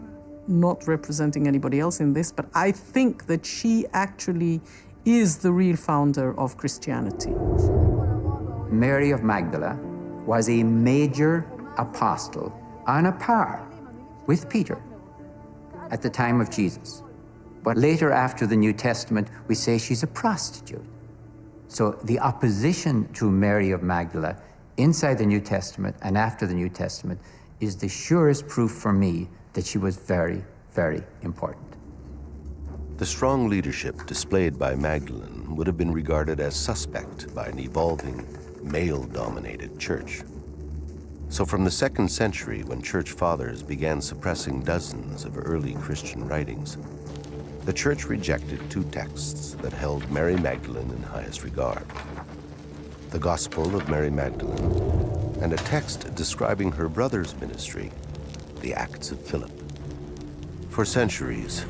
not representing anybody else in this, but I think that she actually is the real founder of Christianity. Mary of Magdala was a major apostle on a par with Peter at the time of Jesus. But later, after the New Testament, we say she's a prostitute. So the opposition to Mary of Magdala inside the New Testament and after the New Testament is the surest proof for me that she was very, very important. The strong leadership displayed by Magdalene would have been regarded as suspect by an evolving, male-dominated church. So from the 2nd century, when church fathers began suppressing dozens of early Christian writings, the church rejected 2 texts that held Mary Magdalene in highest regard: the Gospel of Mary Magdalene and a text describing her brother's ministry, the Acts of Philip. For centuries,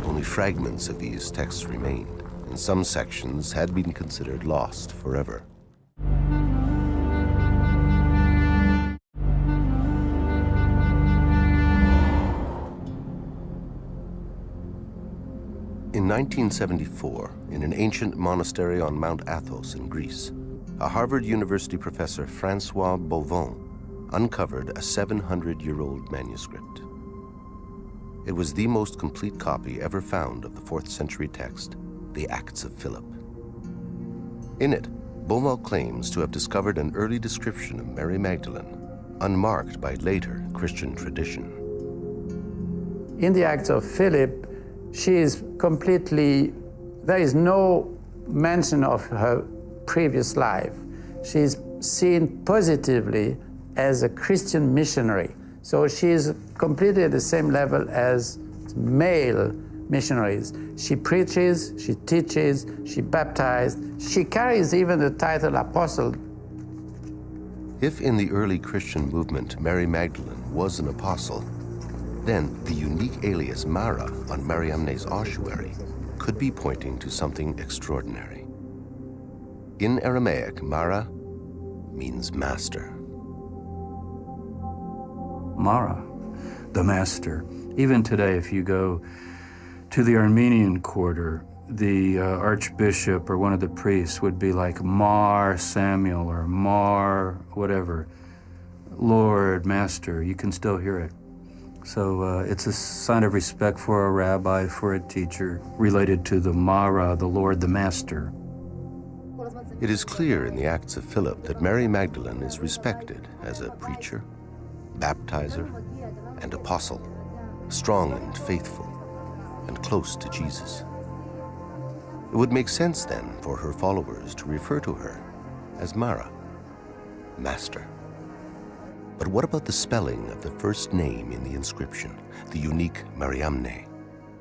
only fragments of these texts remained, and some sections had been considered lost forever. In 1974, in an ancient monastery on Mount Athos in Greece, a Harvard University professor, Francois Bovon, uncovered a 700-year-old manuscript. It was the most complete copy ever found of the 4th century text, the Acts of Philip. In it, Bovon claims to have discovered an early description of Mary Magdalene, unmarked by later Christian tradition. In the Acts of Philip, she is completely, there is no mention of her previous life. She is seen positively as a Christian missionary. So she is completely at the same level as male missionaries. She preaches, she teaches, she baptizes. She carries even the title apostle. If in the early Christian movement Mary Magdalene was an apostle, then the unique alias Mara on Mariamne's ossuary could be pointing to something extraordinary. In Aramaic, Mara means master. Mara, the master. Even today, if you go to the Armenian quarter, the archbishop or one of the priests would be like Mar Samuel or Mar whatever, Lord, Master. You can still hear it. So it's a sign of respect for a rabbi, for a teacher, related to the Mara, the Lord, the Master. It is clear in the Acts of Philip that Mary Magdalene is respected as a preacher, baptizer, and apostle, strong and faithful, and close to Jesus. It would make sense then for her followers to refer to her as Mara, Master. But what about the spelling of the first name in the inscription, the unique Mariamne,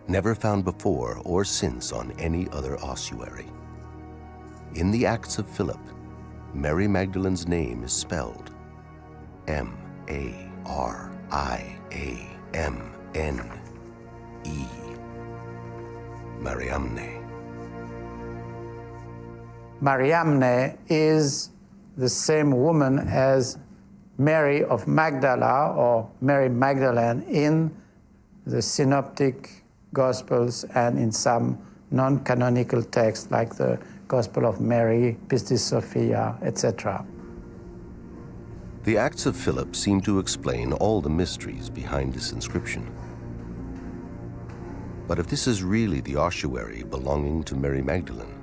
never found before or since on any other ossuary? In the Acts of Philip, Mary Magdalene's name is spelled M-A-R-I-A-M-N-E, Mariamne. Mariamne is the same woman as Mary of Magdala or Mary Magdalene in the Synoptic Gospels and in some non-canonical texts like the Gospel of Mary, Pistis Sophia, etc. The Acts of Philip seem to explain all the mysteries behind this inscription. But if this is really the ossuary belonging to Mary Magdalene,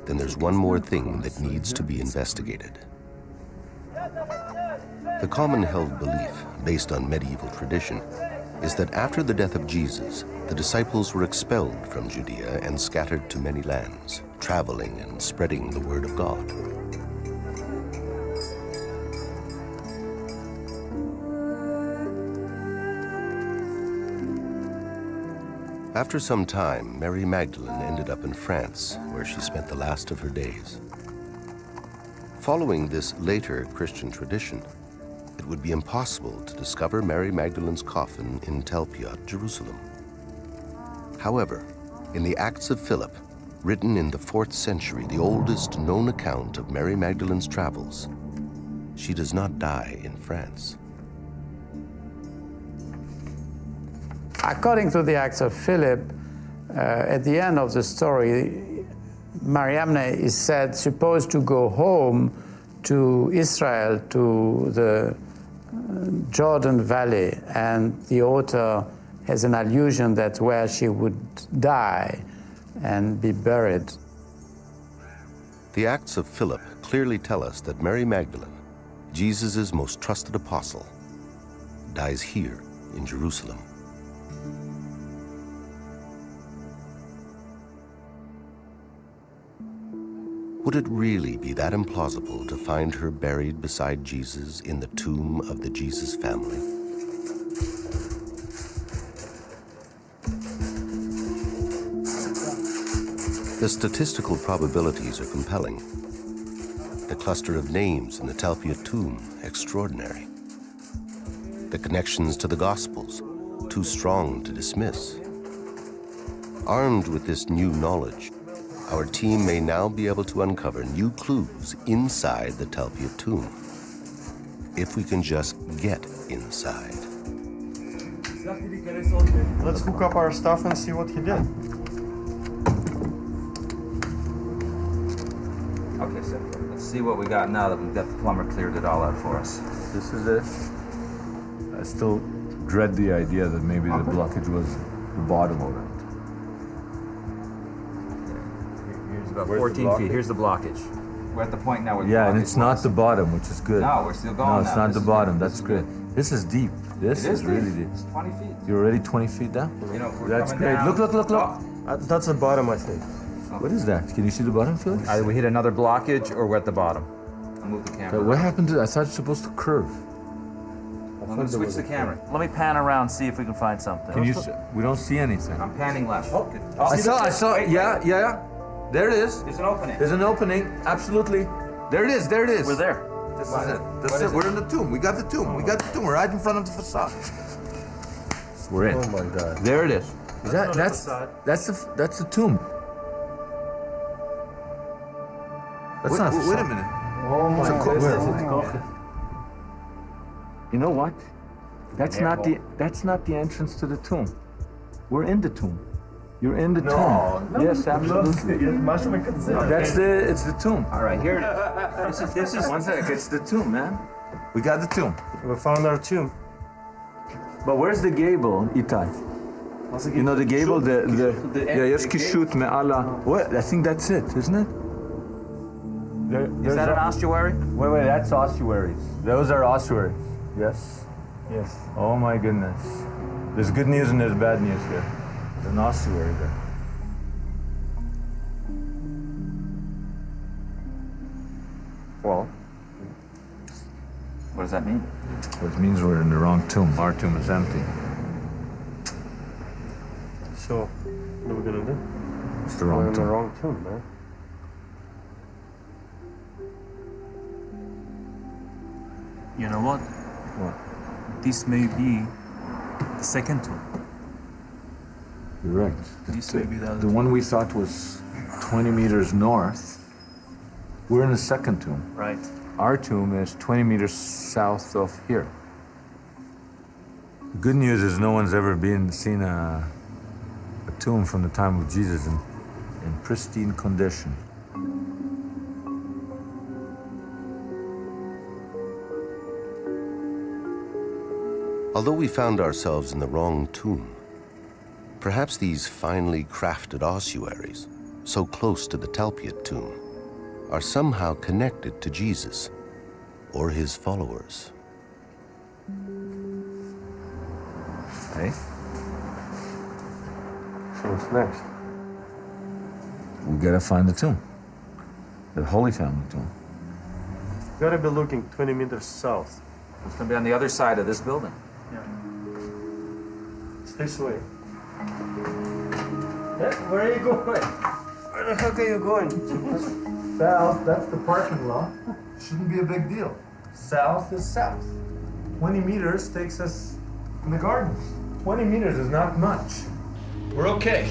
then there's one more thing that needs to be investigated. The common held belief, based on medieval tradition, is that after the death of Jesus, the disciples were expelled from Judea and scattered to many lands, traveling and spreading the word of God. After some time, Mary Magdalene ended up in France, where she spent the last of her days. Following this later Christian tradition, it would be impossible to discover Mary Magdalene's coffin in Talpiot, Jerusalem. However, in the Acts of Philip, written in the 4th century, the oldest known account of Mary Magdalene's travels, she does not die in France. According to the Acts of Philip, at the end of the story, Mariamne is supposed to go home to Israel, to the Jordan Valley, and the author has an allusion that's where she would die and be buried. The Acts of Philip clearly tell us that Mary Magdalene, Jesus' most trusted apostle, dies here in Jerusalem. Would it really be that implausible to find her buried beside Jesus in the tomb of the Jesus family? The statistical probabilities are compelling. The cluster of names in the Talpiot tomb, extraordinary. The connections to the Gospels, too strong to dismiss. Armed with this new knowledge, our team may now be able to uncover new clues inside the Talpiot tomb, if we can just get inside. Let's hook up our stuff and see what he did. Okay, so let's see what we got now that we've got the plumber cleared it all out for us. This is it. I still dread the idea that maybe the blockage was the bottom of it. Here's about 14 feet. Here's the blockage. We're at the point now where the Yeah, and blockage it's not was. the bottom, which is good. No, we're still going No, it's now. not This the is bottom. good. That's good. This is deep. This It is is really deep. deep. It's 20 feet. You're already 20 feet down? You know, we're That's coming great. down. Look. That's the bottom, I think. What is that? Can you see the bottom, Felix? Either we hit another blockage or we're at the bottom. I'll move the camera. What happened to? I thought it was supposed to curve. I'm going to switch the camera. Let me pan around, see if we can find something. Can you? We don't see anything. I'm panning left. I saw. Wait, Yeah. There it is. There's an opening. There's an opening. Absolutely. There it is. We're there. This is it. We're in the tomb. We got the tomb. We're right in front of the facade. We're in. Oh my God. There it is. That's the tomb. That's not a facade. Wait a minute. Oh my goodness. You know what? That's not the entrance to the tomb. We're in the tomb. You're in the tomb. Yes, absolutely. It's the tomb. All right, here it is. This is one sec. It's the tomb, man. We got the tomb. We found our tomb. But where's the gable, Itai? You know the gable, יש קישוט מעל I think that's it, isn't it? Is that an ossuary? Wait, that's ossuaries. Those are ossuaries. Yes? Yes. Oh my goodness. There's good news and there's bad news here. There's an ossuary there. Well, what does that mean? Well, it means we're in the wrong tomb. Our tomb is empty. so what are we gonna do? It's the We're wrong in the tomb. wrong tomb, man. You know what? What? This may be the second tomb. You're right. This may be the other The one we thought was 20 meters north, we're in the second tomb. Right. Our tomb is 20 meters south of here. The good news is no one's ever seen a tomb from the time of Jesus in pristine condition. Although we found ourselves in the wrong tomb, perhaps these finely crafted ossuaries, so close to the Talpiot tomb, are somehow connected to Jesus or his followers. Hey? So what's next? We gotta find the tomb. The Holy Family tomb. Gotta be looking 20 meters south. It's gonna be on the other side of this building. It's this way. Where are you going? Where the heck are you going? South, that's the parking lot. Shouldn't be a big deal. South is south. 20 meters takes us in the garden. 20 meters is not much. We're okay.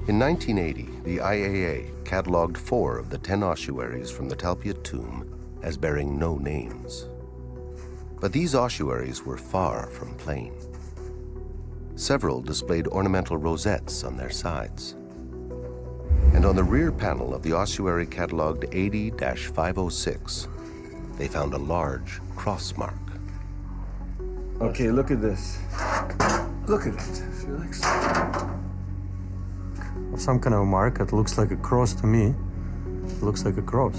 In 1980, the IAA cataloged 4 of the 10 ossuaries from the Talpiot tomb as bearing no names. But these ossuaries were far from plain. Several displayed ornamental rosettes on their sides. And on the rear panel of the ossuary cataloged 80-506, they found a large cross mark. Okay, look at this. Look at it, Felix. Some kind of mark. It looks like a cross to me. It looks like a cross.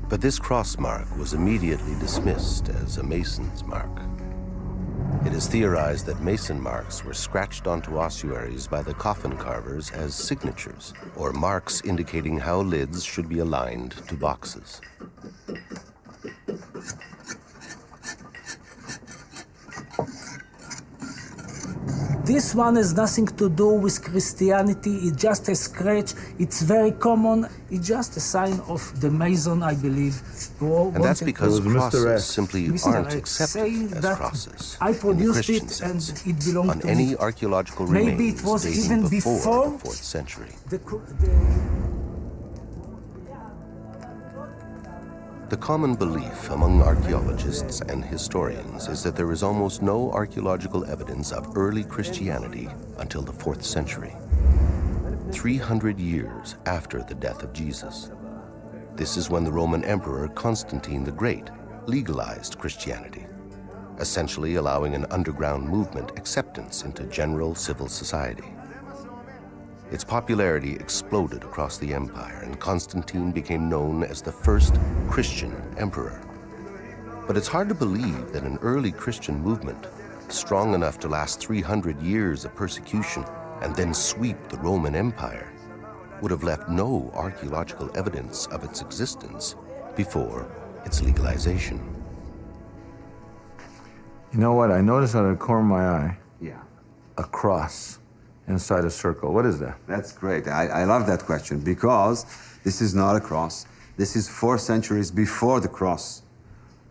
But this cross mark was immediately dismissed as a mason's mark. It is theorized that mason marks were scratched onto ossuaries by the coffin carvers as signatures, or marks indicating how lids should be aligned to boxes. This one has nothing to do with Christianity. It's just a scratch. It's very common. It's just a sign of the Mason, I believe. And that's because crosses simply aren't accepted as crosses I produced in the Christian it sense and it belonged on to any me. archaeological Maybe remains it was dating even before the 4th century. The common belief among archaeologists and historians is that there is almost no archaeological evidence of early Christianity until the 4th century, 300 years after the death of Jesus. This is when the Roman Emperor Constantine the Great legalized Christianity, essentially allowing an underground movement acceptance into general civil society. Its popularity exploded across the empire, and Constantine became known as the first Christian emperor. But it's hard to believe that an early Christian movement, strong enough to last 300 years of persecution and then sweep the Roman Empire, would have left no archaeological evidence of its existence before its legalization. You know what? I noticed out of the corner of my eye Yeah. a cross inside a circle. What is that? That's great. I love that question because this is not a cross. This is 4 centuries before the cross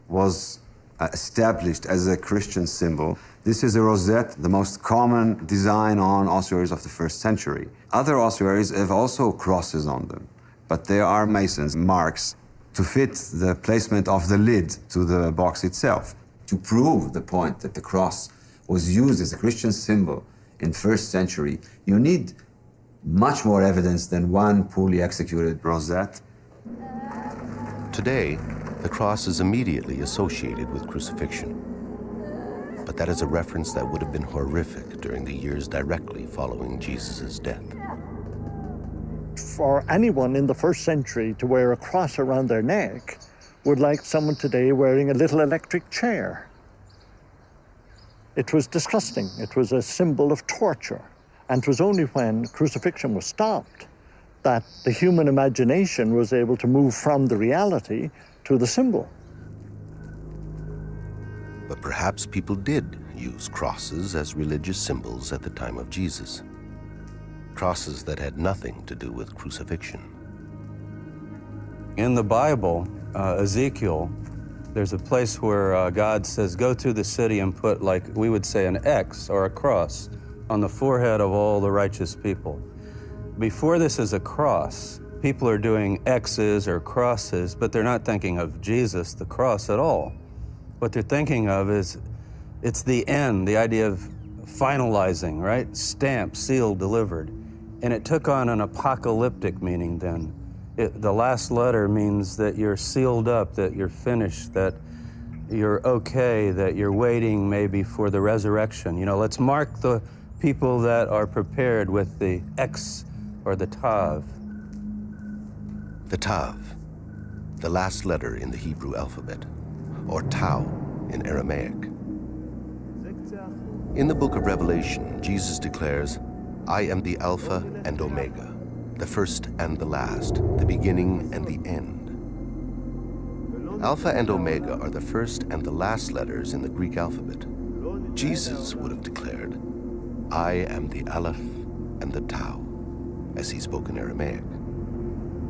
was established as a Christian symbol. This is a rosette, the most common design on ossuaries of the 1st century. Other ossuaries have also crosses on them. but there are masons' marks to fit the placement of the lid to the box itself. To prove the point that the cross was used as a Christian symbol in the 1st century, you need much more evidence than one poorly executed rosette. Today, the cross is immediately associated with crucifixion. But that is a reference that would have been horrific during the years directly following Jesus' death. For anyone in the 1st century to wear a cross around their neck would like someone today wearing a little electric chair. It was disgusting. It was a symbol of torture. And it was only when crucifixion was stopped that the human imagination was able to move from the reality to the symbol. But perhaps people did use crosses as religious symbols at the time of Jesus. Crosses that had nothing to do with crucifixion. In the Bible, Ezekiel, there's a place where God says, go through the city and put, like we would say, an X or a cross on the forehead of all the righteous people. Before this is a cross, people are doing X's or crosses, but they're not thinking of Jesus, the cross, at all. What they're thinking of is, it's the end, the idea of finalizing, right? Stamped, sealed, delivered. And it took on an apocalyptic meaning then. The last letter means that you're sealed up, that you're finished, that you're okay, that you're waiting maybe for the resurrection. You know, let's mark the people that are prepared with the X or the Tav. The Tav, the last letter in the Hebrew alphabet, or Tau in Aramaic. In the book of Revelation, Jesus declares, I am the Alpha and Omega, the first and the last, the beginning and the end. Alpha and Omega are the first and the last letters in the Greek alphabet. Jesus would have declared, I am the Aleph and the Tau, as he spoke in Aramaic.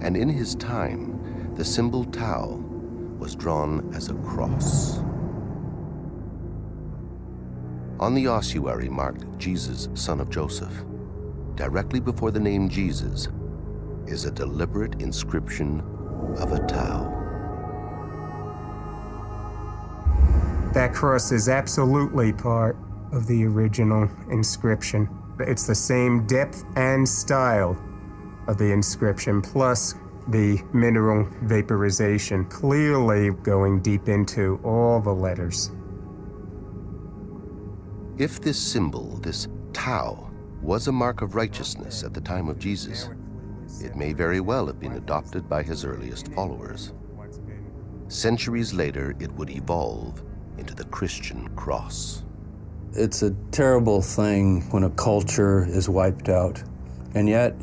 And in his time, the symbol Tau was drawn as a cross. On the ossuary marked Jesus, son of Joseph, directly before the name Jesus, is a deliberate inscription of a Tau. That cross is absolutely part of the original inscription. It's the same depth and style of the inscription, plus the mineral vaporization, clearly going deep into all the letters. If this symbol, this Tau, was a mark of righteousness at the time of Jesus, it may very well have been adopted by his earliest followers. Centuries later, it would evolve into the Christian cross. It's a terrible thing when a culture is wiped out. And yet,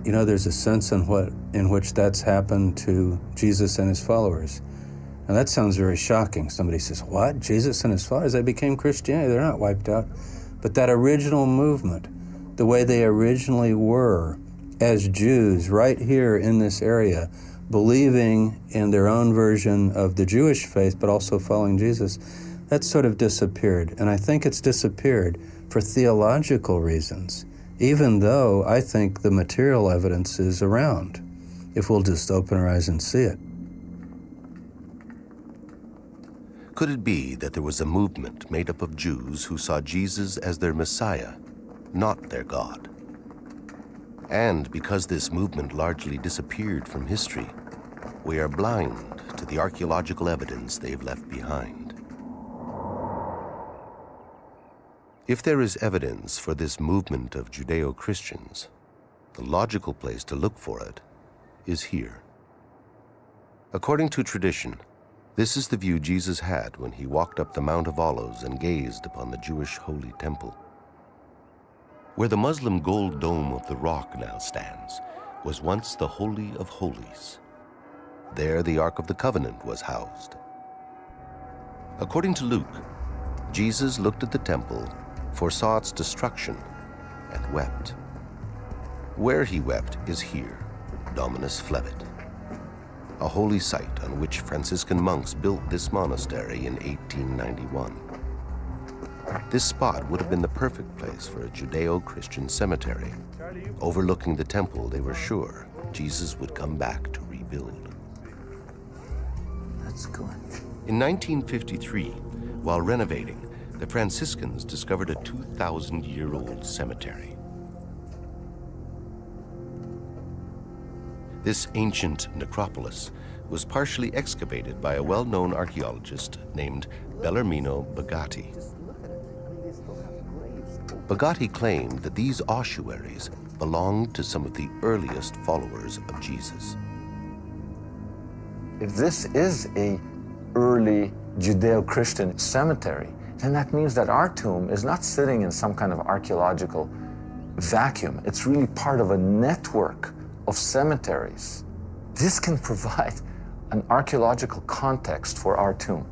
you know, there's a sense in which that's happened to Jesus and his followers. Now that sounds very shocking. Somebody says, what? Jesus and his followers, they became Christianity, they're not wiped out. But that original movement, the way they originally were as Jews right here in this area, believing in their own version of the Jewish faith, but also following Jesus, that sort of disappeared. And I think it's disappeared for theological reasons, even though I think the material evidence is around, if we'll just open our eyes and see it. Could it be that there was a movement made up of Jews who saw Jesus as their Messiah, not their God? And because this movement largely disappeared from history, we are blind to the archaeological evidence they've left behind. If there is evidence for this movement of Judeo-Christians, the logical place to look for it is here. According to tradition, this is the view Jesus had when he walked up the Mount of Olives and gazed upon the Jewish Holy Temple. Where the Muslim gold dome of the Rock now stands was once the Holy of Holies. There the Ark of the Covenant was housed. According to Luke, Jesus looked at the temple, foresaw its destruction, and wept. Where he wept is here, Dominus Flevit, a holy site on which Franciscan monks built this monastery in 1891. This spot would have been the perfect place for a Judeo-Christian cemetery. Overlooking the temple, they were sure Jesus would come back to rebuild. That's good. In 1953, while renovating, the Franciscans discovered a 2,000-year-old cemetery. This ancient necropolis was partially excavated by a well-known archaeologist named Bellarmino Bagatti. Bagatti claimed that these ossuaries belonged to some of the earliest followers of Jesus. If this is a early Judeo-Christian cemetery, then that means that our tomb is not sitting in some kind of archaeological vacuum. It's really part of a network of cemeteries. This can provide an archaeological context for our tomb.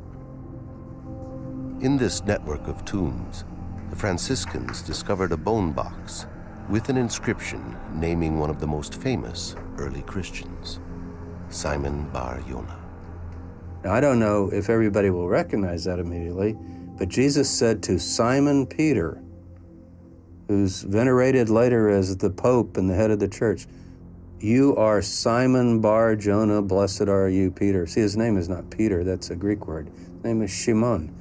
In this network of tombs, the Franciscans discovered a bone box with an inscription naming one of the most famous early Christians, Simon Bar Yonah. Now, I don't know if everybody will recognize that immediately, but Jesus said to Simon Peter, who's venerated later as the Pope and the head of the church, "You are Simon Bar Jonah, blessed are you, Peter." See, his name is not Peter, that's a Greek word. His name is Shimon,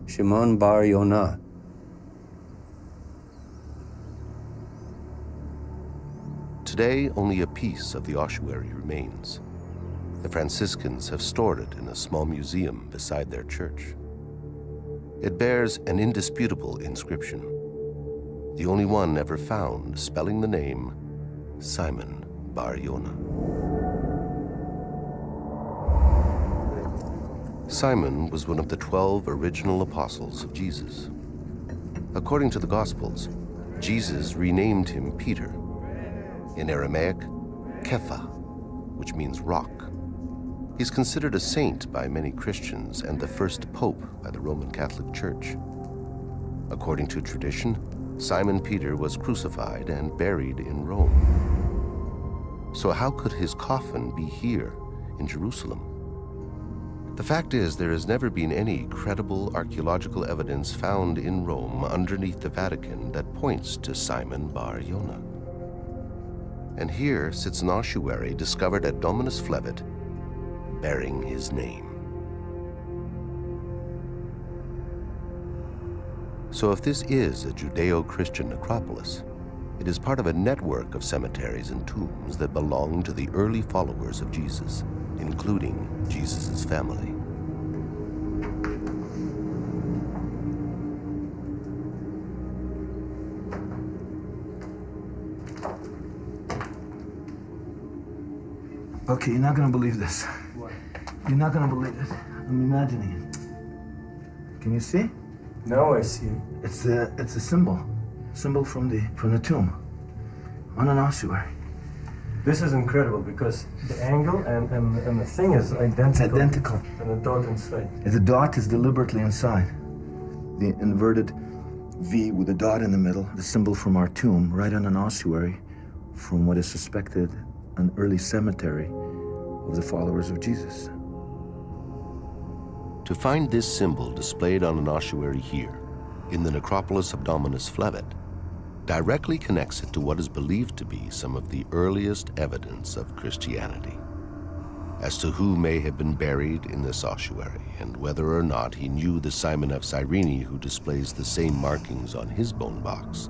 Shimon Bar Yonah. Today, only a piece of the ossuary remains. The Franciscans have stored it in a small museum beside their church. It bears an indisputable inscription, the only one ever found spelling the name Simon Bar Yonah. Simon was one of the 12 original apostles of Jesus. According to the Gospels, Jesus renamed him Peter. In Aramaic, Kepha, which means rock. He's considered a saint by many Christians and the first pope by the Roman Catholic Church. According to tradition, Simon Peter was crucified and buried in Rome. So how could his coffin be here in Jerusalem? The fact is, there has never been any credible archaeological evidence found in Rome underneath the Vatican that points to Simon Bar Yonah. And here sits an ossuary discovered at Dominus Flevit, bearing his name. So if this is a Judeo-Christian necropolis, it is part of a network of cemeteries and tombs that belong to the early followers of Jesus, including Jesus' family. Okay, you're not gonna believe this. What? You're not gonna believe it. I'm imagining it. Can you see? Now I see. It's a symbol from the tomb, on an ossuary. This is incredible because the angle and the thing is identical. It's identical. And the dot inside. The dot is deliberately inside. The inverted V with a dot in the middle, the symbol from our tomb, right on an ossuary from what is suspected an early cemetery of the followers of Jesus. To find this symbol displayed on an ossuary here, in the necropolis of Dominus Flevit, directly connects it to what is believed to be some of the earliest evidence of Christianity. As to who may have been buried in this ossuary and whether or not he knew the Simon of Cyrene who displays the same markings on his bone box,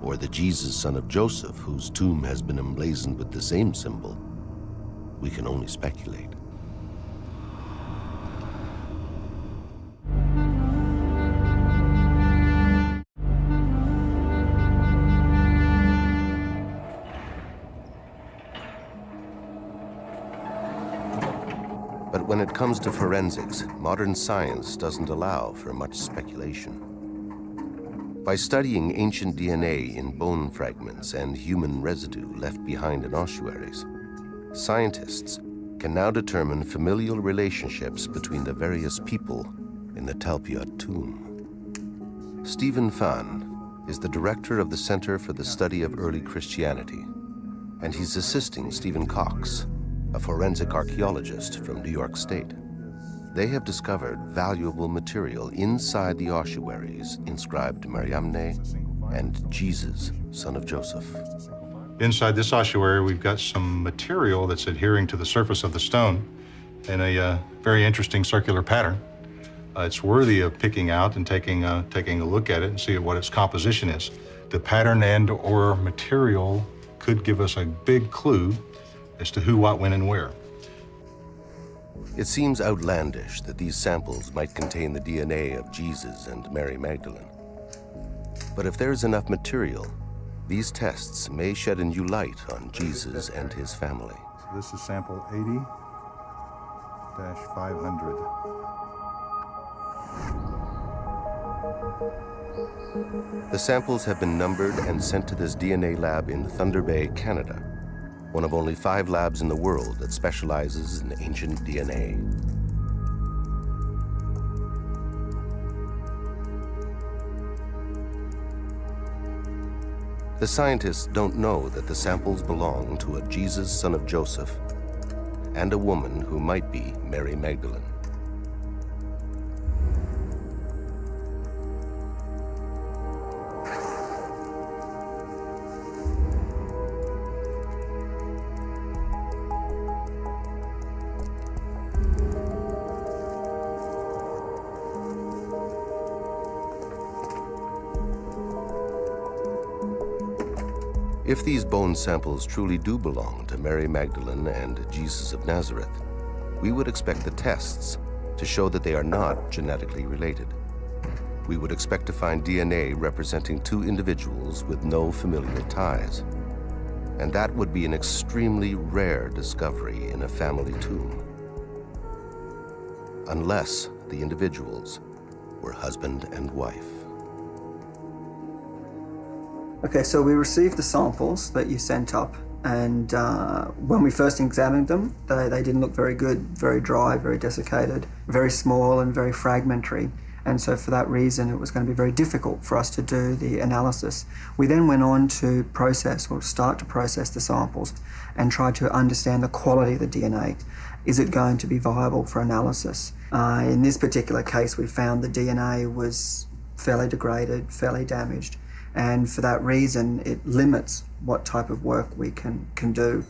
or the Jesus son of Joseph whose tomb has been emblazoned with the same symbol, we can only speculate. But when it comes to forensics, modern science doesn't allow for much speculation. By studying ancient DNA in bone fragments and human residue left behind in ossuaries, scientists can now determine familial relationships between the various people in the Talpiot tomb. Stephen Fan is the director of the Center for the Study of Early Christianity, and he's assisting Stephen Cox, a forensic archaeologist from New York State. They have discovered valuable material inside the ossuaries inscribed Mariamne and Jesus, son of Joseph. Inside this ossuary, we've got some material that's adhering to the surface of the stone in a very interesting circular pattern. It's worthy of picking out and taking a look at it and see what its composition is. The pattern and/or material could give us a big clue as to who, what, when, and where. It seems outlandish that these samples might contain the DNA of Jesus and Mary Magdalene. But if there's enough material, these tests may shed a new light on Jesus and his family. So this is sample 80-500. The samples have been numbered and sent to this DNA lab in Thunder Bay, Canada, one of only 5 labs in the world that specializes in ancient DNA. The scientists don't know that the samples belong to a Jesus, son of Joseph, and a woman who might be Mary Magdalene. If these bone samples truly do belong to Mary Magdalene and Jesus of Nazareth, we would expect the tests to show that they are not genetically related. We would expect to find DNA representing 2 individuals with no familial ties. And that would be an extremely rare discovery in a family tomb. Unless the individuals were husband and wife. Okay, so we received the samples that you sent up, and when we first examined them, they didn't look very good, very dry, very desiccated, very small and very fragmentary. And so for that reason, it was going to be very difficult for us to do the analysis. We then went on to start to process the samples and try to understand the quality of the DNA. Is it going to be viable for analysis? In this particular case, we found the DNA was fairly degraded, fairly damaged. And for that reason, it limits what type of work we can do.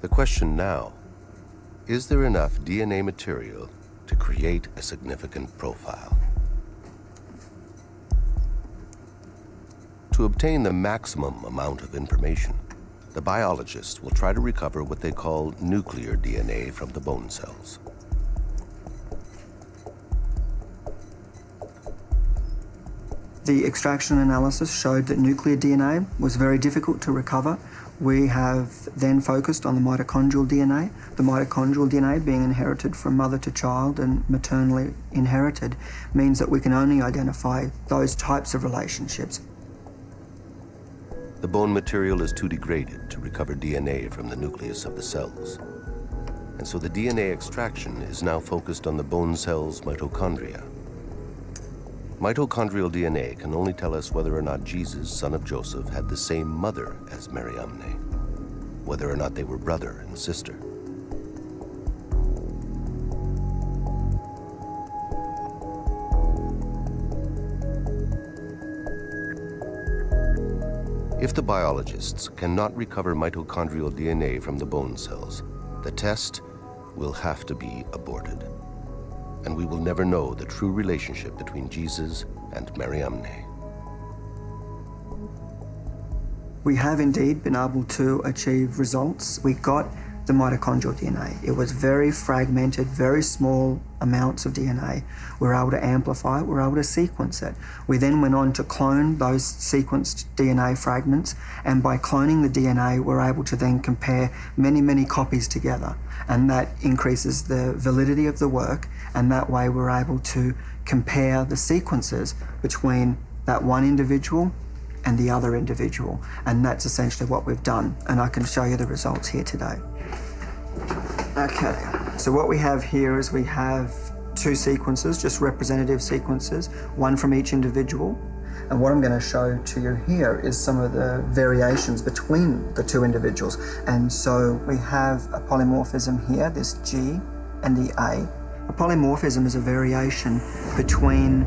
The question now, is there enough DNA material to create a significant profile? To obtain the maximum amount of information, the biologists will try to recover what they call nuclear DNA from the bone cells. The extraction analysis showed that nuclear DNA was very difficult to recover. We have then focused on the mitochondrial DNA. The mitochondrial DNA, being inherited from mother to child and maternally inherited, means that we can only identify those types of relationships. The bone material is too degraded to recover DNA from the nucleus of the cells. And so the DNA extraction is now focused on the bone cell's mitochondria. Mitochondrial DNA can only tell us whether or not Jesus, son of Joseph, had the same mother as Mary Amne, whether or not they were brother and sister. If the biologists cannot recover mitochondrial DNA from the bone cells, the test will have to be aborted. And we will never know the true relationship between Jesus and Mary Amne. We have indeed been able to achieve results. We got the mitochondrial DNA. It was very fragmented, very small amounts of DNA. We were able to amplify it, we were able to sequence it. We then went on to clone those sequenced DNA fragments, and by cloning the DNA, we're able to then compare many, many copies together. And that increases the validity of the work, and that way we're able to compare the sequences between that one individual and the other individual. And that's essentially what we've done, and I can show you the results here today. Okay, so what we have here is we have 2 sequences, just representative sequences, one from each individual. And what I'm going to show to you here is some of the variations between the 2 individuals. And so we have a polymorphism here, this G and the A. A polymorphism is a variation between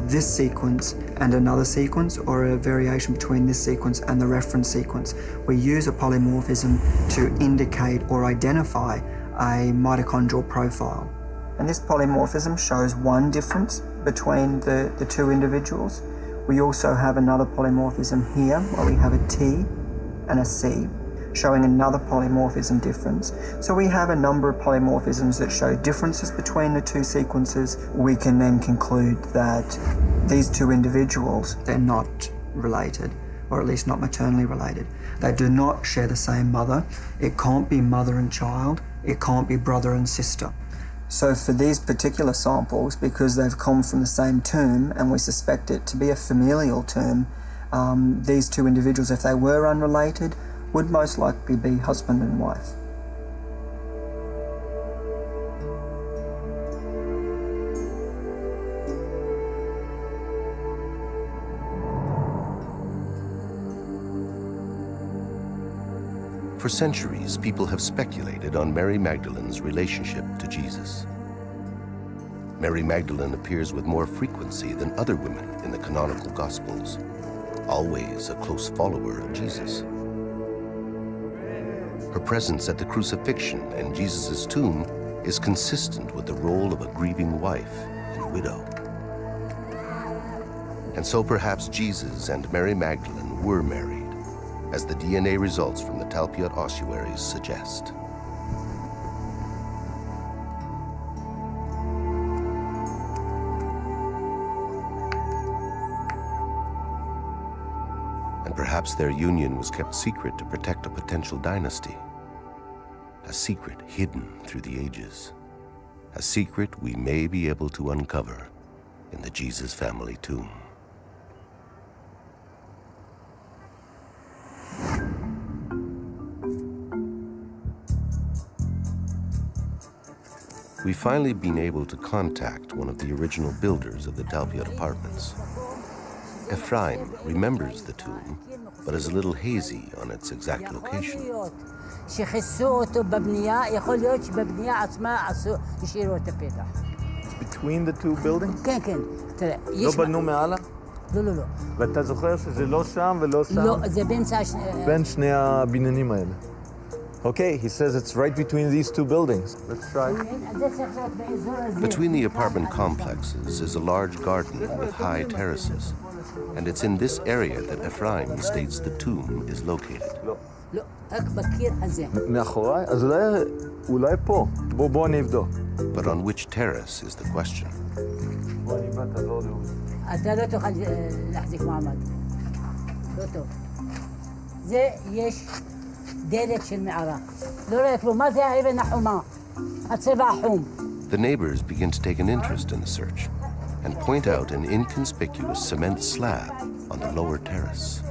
this sequence and another sequence, or a variation between this sequence and the reference sequence. We use a polymorphism to indicate or identify a mitochondrial profile. And this polymorphism shows one difference between the two individuals. We also have another polymorphism here, where we have a T and a C, showing another polymorphism difference. So we have a number of polymorphisms that show differences between the two sequences. We can then conclude that these two individuals, they're not related, or at least not maternally related. They do not share the same mother. It can't be mother and child. It can't be brother and sister. So for these particular samples, because they've come from the same tomb and we suspect it to be a familial tomb, these two individuals, if they were unrelated, would most likely be husband and wife. For centuries, people have speculated on Mary Magdalene's relationship to Jesus. Mary Magdalene appears with more frequency than other women in the canonical Gospels, always a close follower of Jesus. Her presence at the crucifixion and Jesus' tomb is consistent with the role of a grieving wife and widow. And so perhaps Jesus and Mary Magdalene were married, as the DNA results from the Talpiot ossuaries suggest. And perhaps their union was kept secret to protect a potential dynasty. A secret hidden through the ages. A secret we may be able to uncover in the Jesus family tomb. We've finally been able to contact one of the original builders of the Talpiot apartments. Ephraim remembers the tomb, but is a little hazy on its exact location. It's between the two buildings? כן, כן. תראה, לא בנו מעלה? לא, לא, לא. ואתה זוכר שזה לא שם ולא שם? לא, זה בין שני הבניינים האלה. Okay, he says it's right between these two buildings. Let's try. Between the apartment complexes is a large garden with high terraces, and it's in this area that Ephraim states the tomb is located. לא, רק בקיר הזה. מאחוריי? אז אולי פה. בוא אני אבדוק. But on which terrace is the question? אתה לא תוכל להחזיק מעמד. לא טוב. זה יש דלת של מערה. לא רואה כלום. מה זה האבן החומה? הצבע החום. The neighbors begin to take an interest in the search and point out an inconspicuous cement slab on the lower terrace.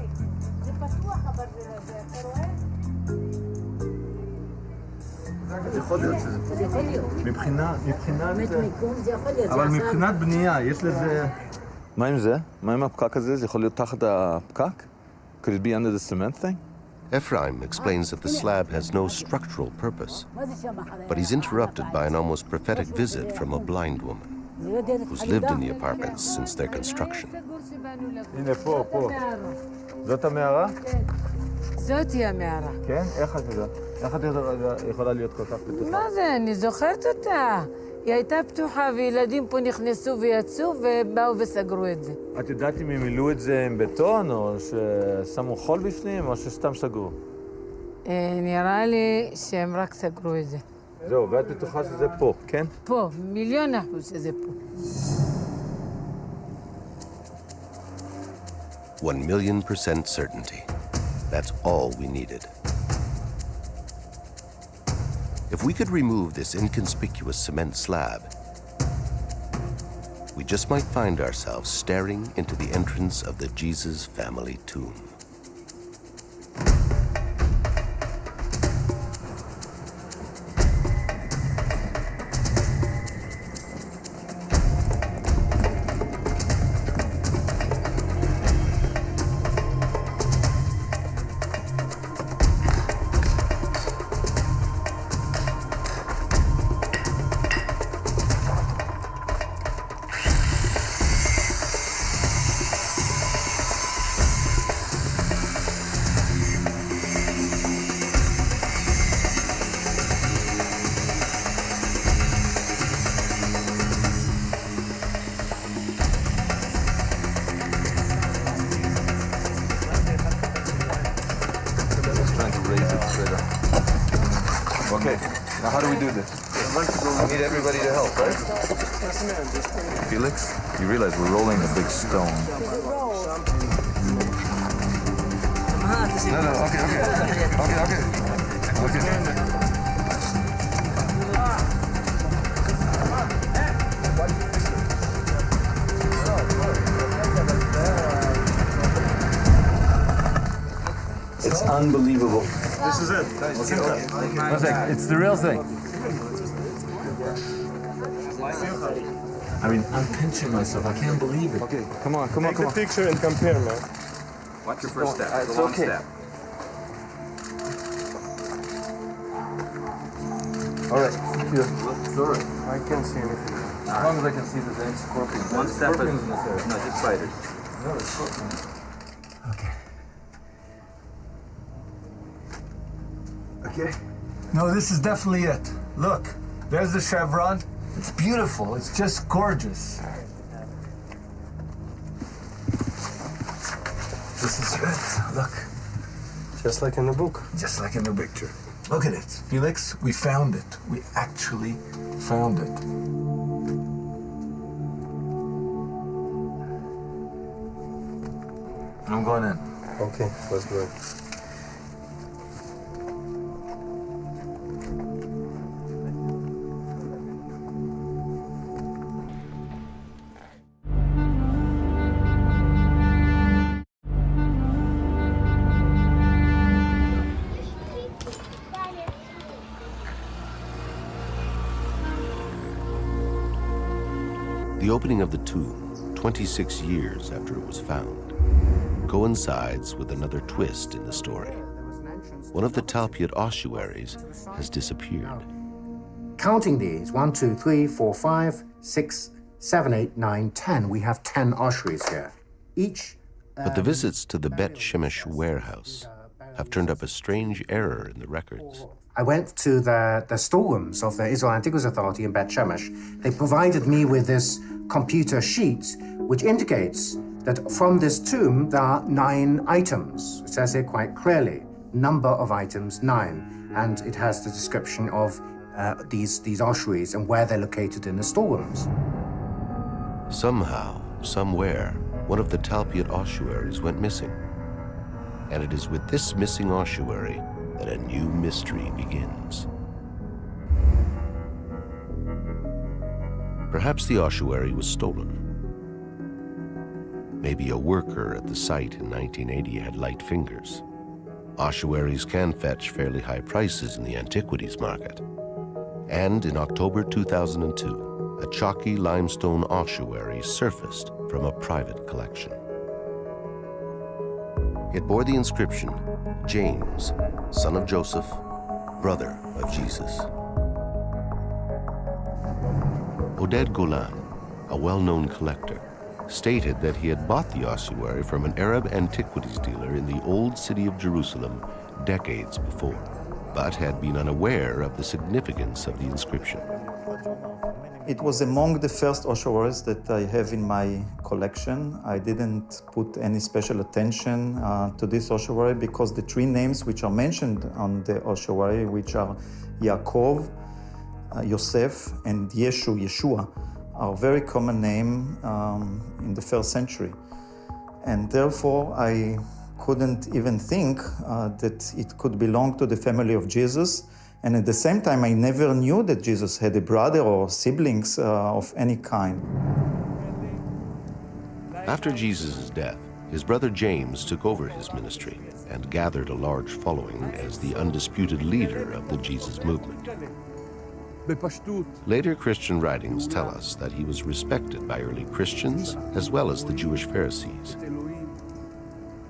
יכול להיות שזה. מבחינת... אבל מבחינת בנייה, יש לזה... מה עם זה? מה עם הפקק הזה? זה יכול להיות תחת הפקק? Could it be under the cement thing? Ephraim explains that the slab has no structural purpose, but he's interrupted by an almost prophetic visit from a blind woman who's lived in the apartments since their construction. הנה, פה. זאת המערה? זאתי המערה. כן? איך את יודעת? איך את יכולה להיות כל כך בטוחה? מה זה? אני זוכרת אותה. היא הייתה פתוחה וילדים פה נכנסו ויצאו ובאו וסגרו את זה. את יודעת אם הם מילאו את זה עם בטון או ששמו חול בפנים או שסתם סגרו? נראה לי שהם רק סגרו את זה. זהו, ואת בטוחה שזה פה, כן? פה, 1,000,000% שזה פה. 1,000,000% certainty. That's all we needed. If we could remove this inconspicuous cement slab, we just might find ourselves staring into the entrance of the Jesus family tomb. Okay, now how do we do this? I need everybody to help, right? Felix, you realize we're rolling a big stone. No, okay. It's unbelievable. This is it. One sec, it's the real thing. I mean, I'm pinching myself. I can't believe it. Okay, come on. Take a picture and compare, man. Watch your first step. It's okay. Step. All right, here. Sure. I can't see anything. As long as I can see the damn scorpions. One step at Scorpions in this area. No, just spiders. No, it's scorpions. Okay. No, this is definitely it. Look, there's the chevron. It's beautiful. It's just gorgeous. This is it. Look. Just like in the book. Just like in the picture. Look at it. Felix, we found it. We actually found it. I'm going in. Okay, let's do it. The opening of the tomb, 26 years after it was found, coincides with another twist in the story. One of the Talpiot ossuaries has disappeared. Counting these, 1, 2, 3, 4, 5, 6, 7, 8, 9, 10. We have 10 ossuaries here. Each. But the visits to the Bet Shemesh warehouse have turned up a strange error in the records. I went to the storerooms of the Israel Antiquities Authority in Bet Shemesh. They provided me with this computer sheet, which indicates that from this tomb there are 9 items. It says here quite clearly, number of items 9, and it has the description of these ossuaries and where they're located in the storerooms. Somehow, somewhere, one of the Talpiot ossuaries went missing. And it is with this missing ossuary that a new mystery begins. Perhaps the ossuary was stolen. Maybe a worker at the site in 1980 had light fingers. Ossuaries can fetch fairly high prices in the antiquities market. And in October 2002, a chalky limestone ossuary surfaced from a private collection. It bore the inscription, James, son of Joseph, brother of Jesus. Oded Golan, a well-known collector, stated that he had bought the ossuary from an Arab antiquities dealer in the old city of Jerusalem decades before, but had been unaware of the significance of the inscription. It was among the first ossuaries that I have in my collection. I didn't put any special attention to this ossuary because the 3 names which are mentioned on the ossuary, which are Yaakov, Yosef, and Yeshua, are very common name in the 1st century. And therefore, I couldn't even think that it could belong to the family of Jesus. And at the same time, I never knew that Jesus had a brother or siblings of any kind. After Jesus' death, his brother James took over his ministry and gathered a large following as the undisputed leader of the Jesus movement. Later Christian writings tell us that he was respected by early Christians as well as the Jewish Pharisees.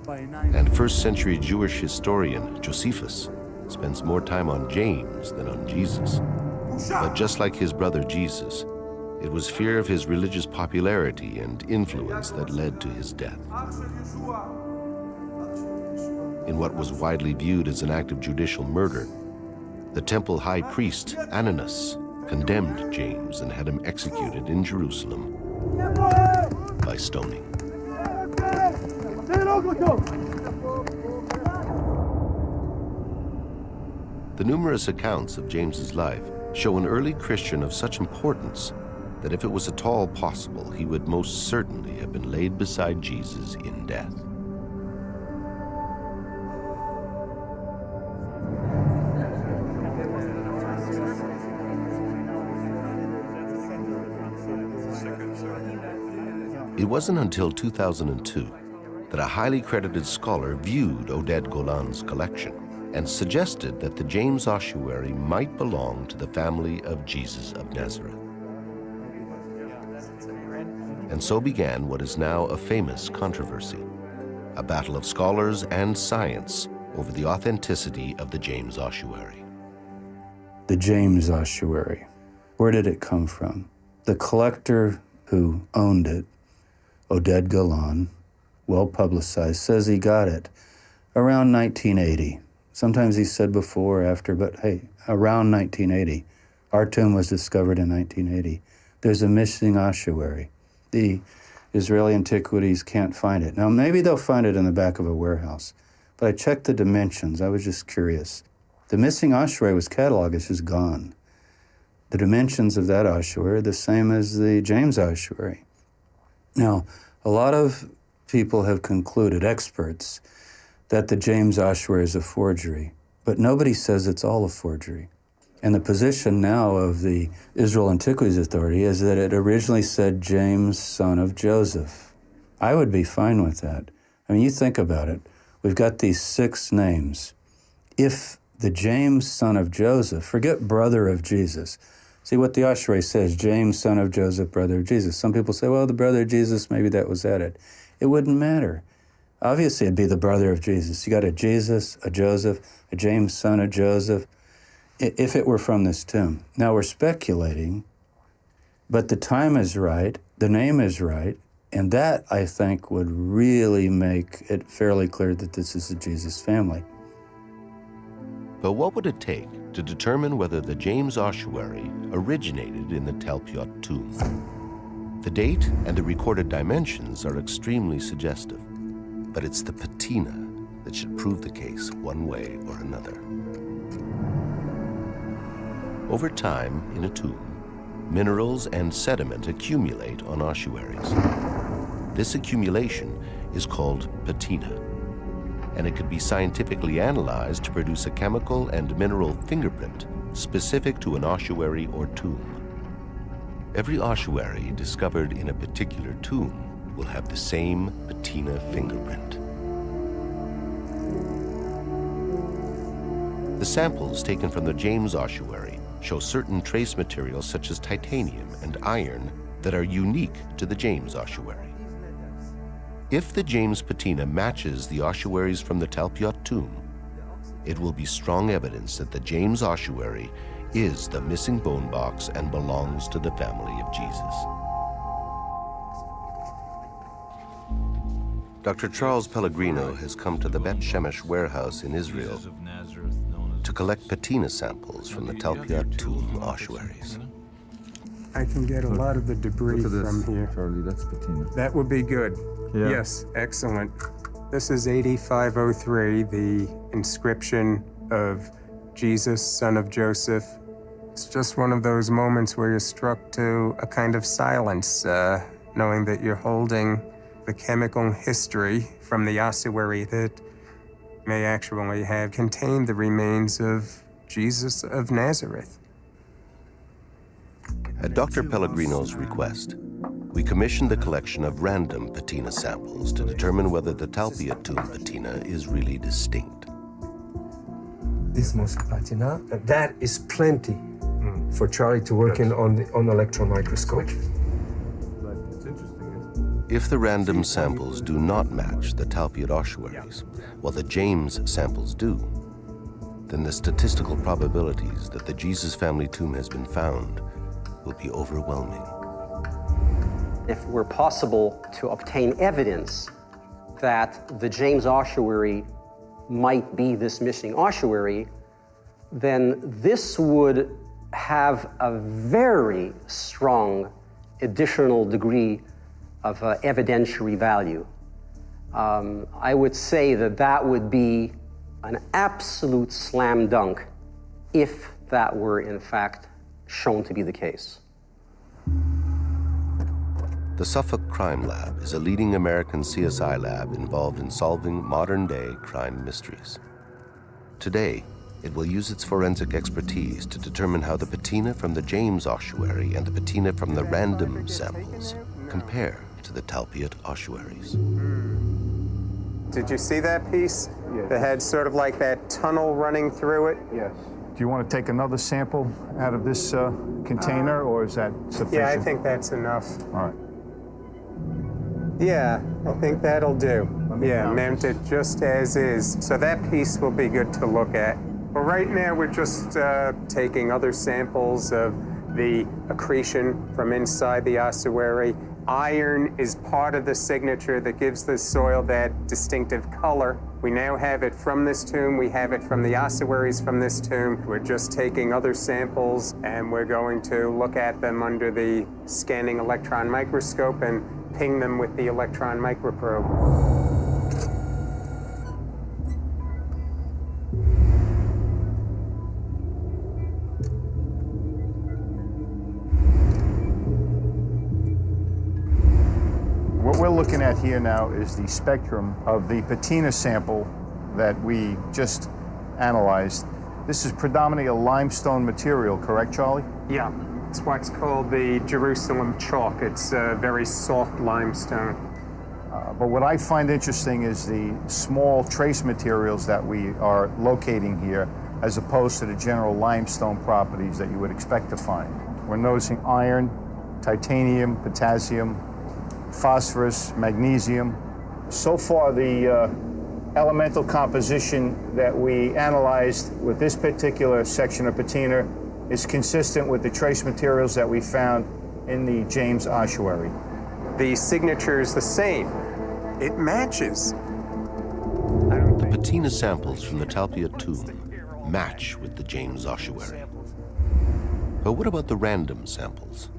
And 1st century Jewish historian Josephus spends more time on James than on Jesus. But just like his brother Jesus, it was fear of his religious popularity and influence that led to his death. In what was widely viewed as an act of judicial murder, the temple high priest Ananus condemned James and had him executed in Jerusalem by stoning. The numerous accounts of James's life show an early Christian of such importance that if it was at all possible, he would most certainly have been laid beside Jesus in death. It wasn't until 2002 that a highly credited scholar viewed Oded Golan's collection and suggested that the James ossuary might belong to the family of Jesus of Nazareth. And so began what is now a famous controversy, a battle of scholars and science over the authenticity of the James ossuary. The James ossuary, where did it come from? The collector who owned it, Oded Golan, well publicized, says he got it around 1980. Sometimes he said before or after, but hey, around 1980. Our tomb was discovered in 1980. There's a missing ossuary. The Israeli Antiquities can't find it. Now, maybe they'll find it in the back of a warehouse, but I checked the dimensions. I was just curious. The missing ossuary was cataloged, it's just gone. The dimensions of that ossuary are the same as the James ossuary. Now, a lot of people have concluded, experts, that the James ossuary is a forgery, but nobody says it's all a forgery. And the position now of the Israel Antiquities Authority is that it originally said James, son of Joseph. I would be fine with that. I mean, you think about it. We've got these 6 names. If the James, son of Joseph, forget brother of Jesus. See what the ossuary says, James, son of Joseph, brother of Jesus. Some people say, well, the brother of Jesus, maybe that was added. It wouldn't matter. Obviously, it'd be the brother of Jesus. You got a Jesus, a Joseph, a James, son of Joseph, if it were from this tomb. Now, we're speculating, but the time is right, the name is right, and that, I think, would really make it fairly clear that this is the Jesus family. But what would it take to determine whether the James ossuary originated in the Talpiot tomb? The date and the recorded dimensions are extremely suggestive, but it's the patina that should prove the case one way or another. Over time, in a tomb, minerals and sediment accumulate on ossuaries. This accumulation is called patina, and it could be scientifically analyzed to produce a chemical and mineral fingerprint specific to an ossuary or tomb. Every ossuary discovered in a particular tomb will have the same patina fingerprint. The samples taken from the James ossuary show certain trace materials such as titanium and iron that are unique to the James ossuary. If the James patina matches the ossuaries from the Talpiot tomb, it will be strong evidence that the James ossuary is the missing bone box and belongs to the family of Jesus. Dr. Charles Pellegrino has come to the Bet Shemesh warehouse in Israel to collect patina samples from the Talpiot tomb ossuaries. I can get a lot of the debris from here. Charlie, that's patina. That would be good. Yeah. Yes, excellent. This is 8503, the inscription of Jesus, son of Joseph. It's just one of those moments where you're struck to a kind of silence, knowing that you're holding the chemical history from the ossuary that may actually have contained the remains of Jesus of Nazareth. At Dr. Pellegrino's request, we commissioned the collection of random patina samples to determine whether the Talpiot tomb patina is really distinct. This mosque patina, that is plenty for Charlie to work in on the electron microscope. If the random samples do not match the Talpiot ossuaries, while the James samples do, then the statistical probabilities that the Jesus family tomb has been found will be overwhelming. If it were possible to obtain evidence that the James ossuary might be this missing ossuary, then this would have a very strong additional degree of evidentiary value. I would say that that would be an absolute slam dunk if that were in fact shown to be the case. The Suffolk Crime Lab is a leading American CSI lab involved in solving modern-day crime mysteries. Today, it will use its forensic expertise to determine how the patina from the James ossuary and the patina from the random samples compare to the Talpiot ossuaries. Did you see that piece? Yes. That had sort of like that tunnel running through it? Yes. Do you want to take another sample out of this container, or is that sufficient? Yeah, I think that's enough. All right. Yeah, I think that'll do. Yeah, mount it just as is. So that piece will be good to look at. But right now we're just taking other samples of the accretion from inside the ossuary. Iron is part of the signature that gives the soil that distinctive color. We now have it from this tomb. We have it from the ossuaries from this tomb. We're just taking other samples and we're going to look at them under the scanning electron microscope and ping them with the electron microprobe. What we're looking at here now is the spectrum of the patina sample that we just analyzed. This is predominantly a limestone material, correct, Charlie? Yeah, it's what's called the Jerusalem chalk. It's a very soft limestone. But what I find interesting is the small trace materials that we are locating here, as opposed to the general limestone properties that you would expect to find. We're noticing iron, titanium, potassium, phosphorus, magnesium. So far, the elemental composition that we analyzed with this particular section of patina is consistent with the trace materials that we found in the James ossuary. The signature is the same. It matches. The patina samples from the Talpiot tomb match with the James ossuary. But what about the random samples?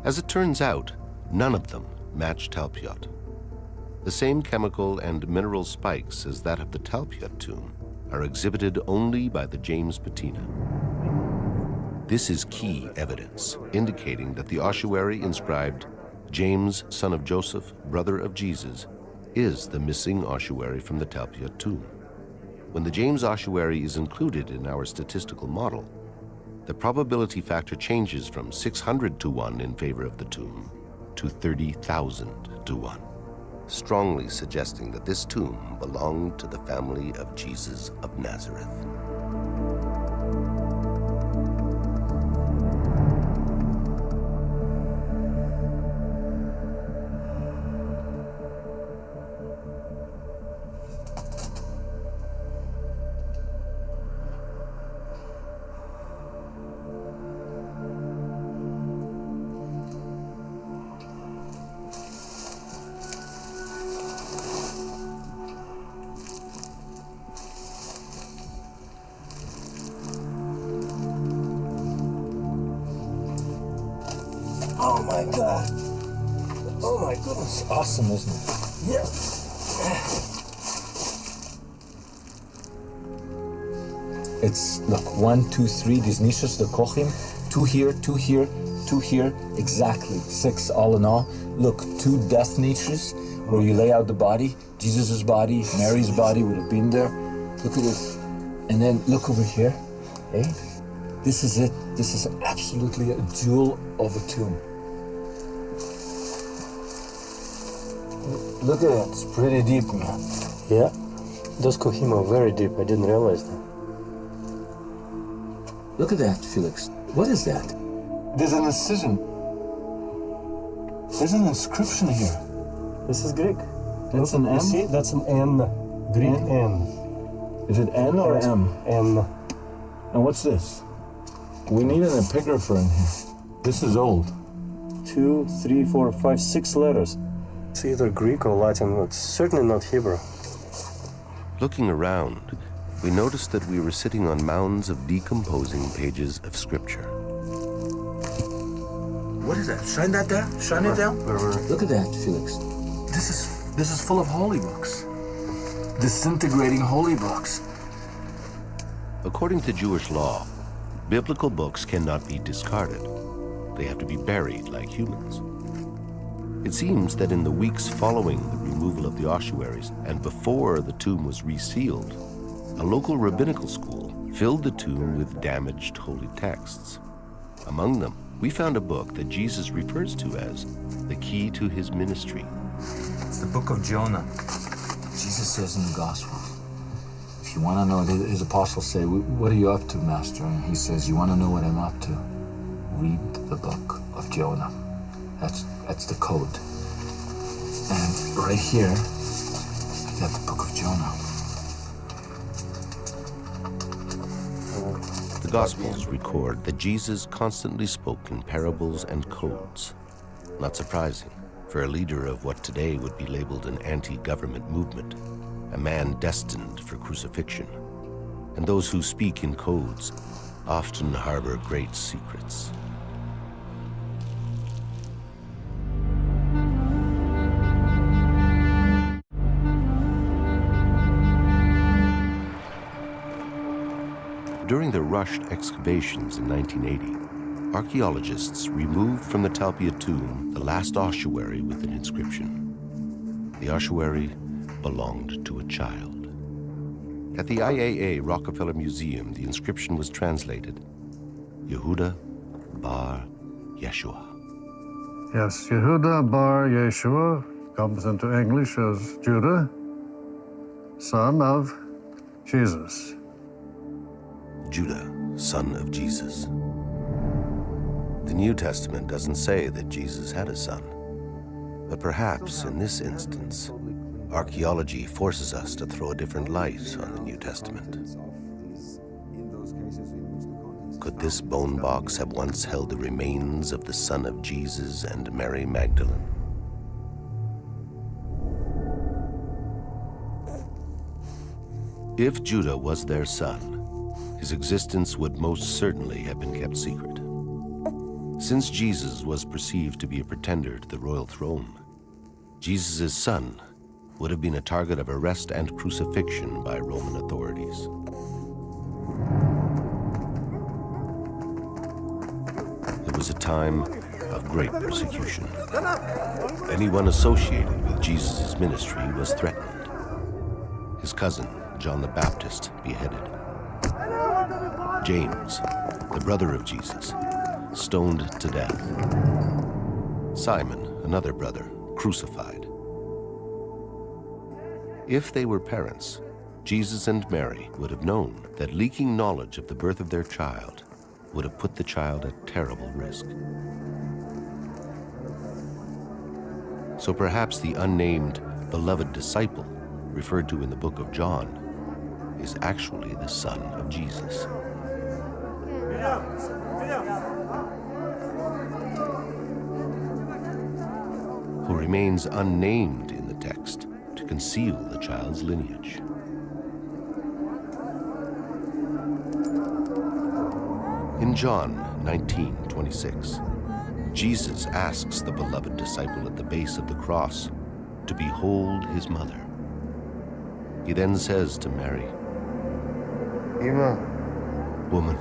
As it turns out, none of them match Talpiot. The same chemical and mineral spikes as that of the Talpiot tomb are exhibited only by the James patina. This is key evidence indicating that the ossuary inscribed James, son of Joseph, brother of Jesus, is the missing ossuary from the Talpiot tomb. When the James ossuary is included in our statistical model, the probability factor changes from 600 to 1 in favor of the tomb to 30,000 to 1, strongly suggesting that this tomb belonged to the family of Jesus of Nazareth. Oh my God. Oh my goodness. Awesome, isn't it? Yeah. It's, look, 1, 2, 3, these niches, the kochim, 2 here, 2 here, 2 here, exactly, 6 all in all. Look, 2 death niches where you lay out the body, Jesus' body, Mary's body would have been there. Look at this. And then look over here, eh? This is it. This is absolutely a jewel of a tomb. Look at it, it's pretty deep, man. Yeah, those kohim are very deep. I didn't realize that. Look at that, Felix. What is that? There's an incision. There's an inscription here. This is Greek. That's an M? You see, that's an N. Greek N. Is it N or M? N. And what's this? We need an epigrapher in here. This is old. 2, 3, 4, 5, 6 letters. It's either Greek or Latin. It's certainly not Hebrew. Looking around, we noticed that we were sitting on mounds of decomposing pages of scripture. What is that? Shine that down? Shine it down? Look at that, Felix. This is full of holy books. Disintegrating holy books. According to Jewish law, biblical books cannot be discarded. They have to be buried like humans. It seems that in the weeks following the removal of the ossuaries and before the tomb was resealed, a local rabbinical school filled the tomb with damaged holy texts. Among them, we found a book that Jesus refers to as the key to his ministry. It's the book of Jonah. Jesus says in the Gospel, if you want to know, his apostles say, what are you up to, Master? And he says, you want to know what I'm up to? Read the book of Jonah. That's the code. And right here, I got the book of Jonah. The Gospels record that Jesus constantly spoke in parables and codes. Not surprising for a leader of what today would be labeled an anti-government movement, a man destined for crucifixion. And those who speak in codes often harbor great secrets. During the rushed excavations in 1980, archaeologists removed from the Talpiot tomb the last ossuary with an inscription. The ossuary belonged to a child. At the IAA Rockefeller Museum, the inscription was translated, Yehuda bar Yeshua. Yes, Yehuda bar Yeshua comes into English as Judah, son of Jesus. Judah, son of Jesus. The New Testament doesn't say that Jesus had a son, but perhaps in this instance, archaeology forces us to throw a different light on the New Testament. Could this bone box have once held the remains of the son of Jesus and Mary Magdalene? If Judah was their son, his existence would most certainly have been kept secret. Since Jesus was perceived to be a pretender to the royal throne, Jesus' son would have been a target of arrest and crucifixion by Roman authorities. It was a time of great persecution. Anyone associated with Jesus' ministry was threatened. His cousin, John the Baptist, beheaded. James, the brother of Jesus, stoned to death. Simon, another brother, crucified. If they were parents, Jesus and Mary would have known that leaking knowledge of the birth of their child would have put the child at terrible risk. So perhaps the unnamed beloved disciple referred to in the book of John is actually the son of Jesus. Who remains unnamed in the text to conceal the child's lineage. In John 19:26, Jesus asks the beloved disciple at the base of the cross to behold his mother. He then says to Mary, "Woman,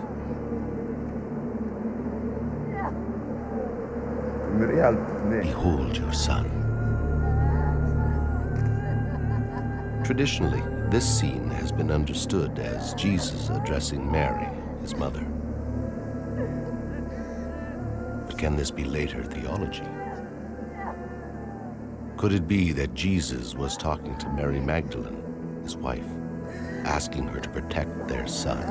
behold your son." Traditionally, this scene has been understood as Jesus addressing Mary, his mother. But can this be later theology? Could it be that Jesus was talking to Mary Magdalene, his wife, asking her to protect their son?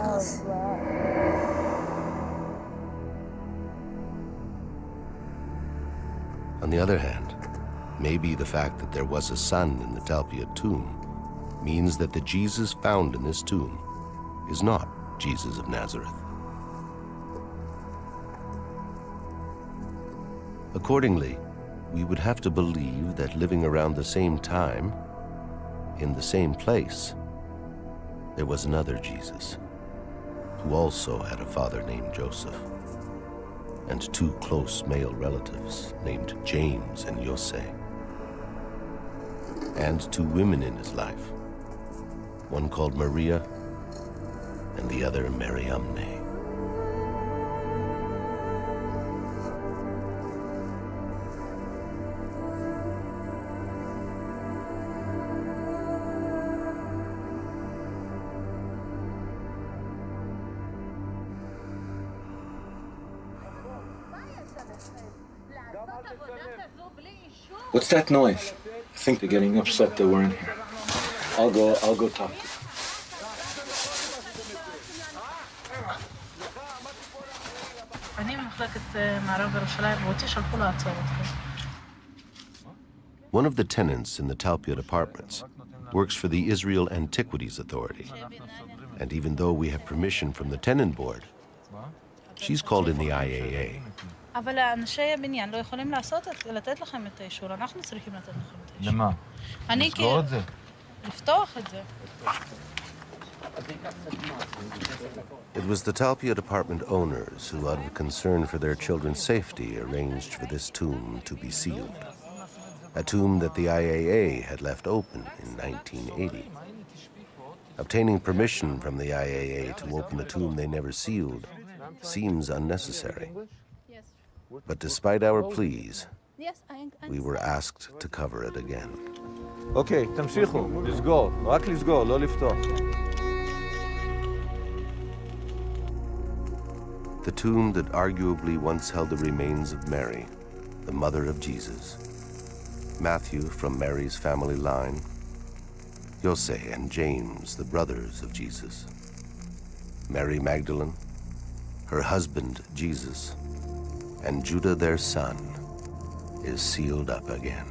On the other hand, maybe the fact that there was a son in the Talpiot tomb means that the Jesus found in this tomb is not Jesus of Nazareth. Accordingly, we would have to believe that living around the same time, in the same place, there was another Jesus, who also had a father named Joseph, and two close male relatives named James and Jose, and two women in his life, one called Maria and the other Mary Amne. What's that noise? I think they're getting upset that we're in here. I'll go talk to them. One of the tenants in the Talpiot apartments works for the Israel Antiquities Authority. And even though we have permission from the tenant board, she's called in the IAA. אבל אנשי הבניין לא יכולים לתת לכם את האישור, אנחנו צריכים לתת לכם את האישור. למה? לסגור את זה? לפתוח את זה. It was the Talpiot apartment owners who, out of concern for their children's safety, arranged for this tomb to be sealed. A tomb that the IAA had left open in 1980. Obtaining permission from the IAA to open a tomb they never sealed seems unnecessary. But despite our pleas, we were asked to cover it again. אוקיי, תמשיכו, לסגור, רק לסגור, לא לפתוח. The tomb that arguably once held the remains of Mary, the mother of Jesus. Matthew from Mary's family line, Jose and James, the brothers of Jesus. Mary Magdalene, her husband Jesus, and Judah their son is sealed up again.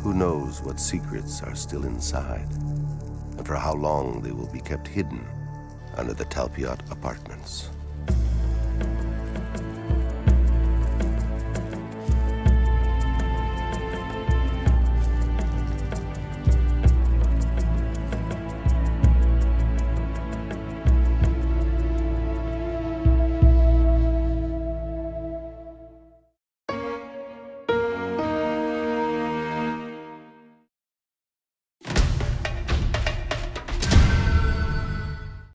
Who knows what secrets are still inside, and for how long they will be kept hidden under the Talpiot apartments.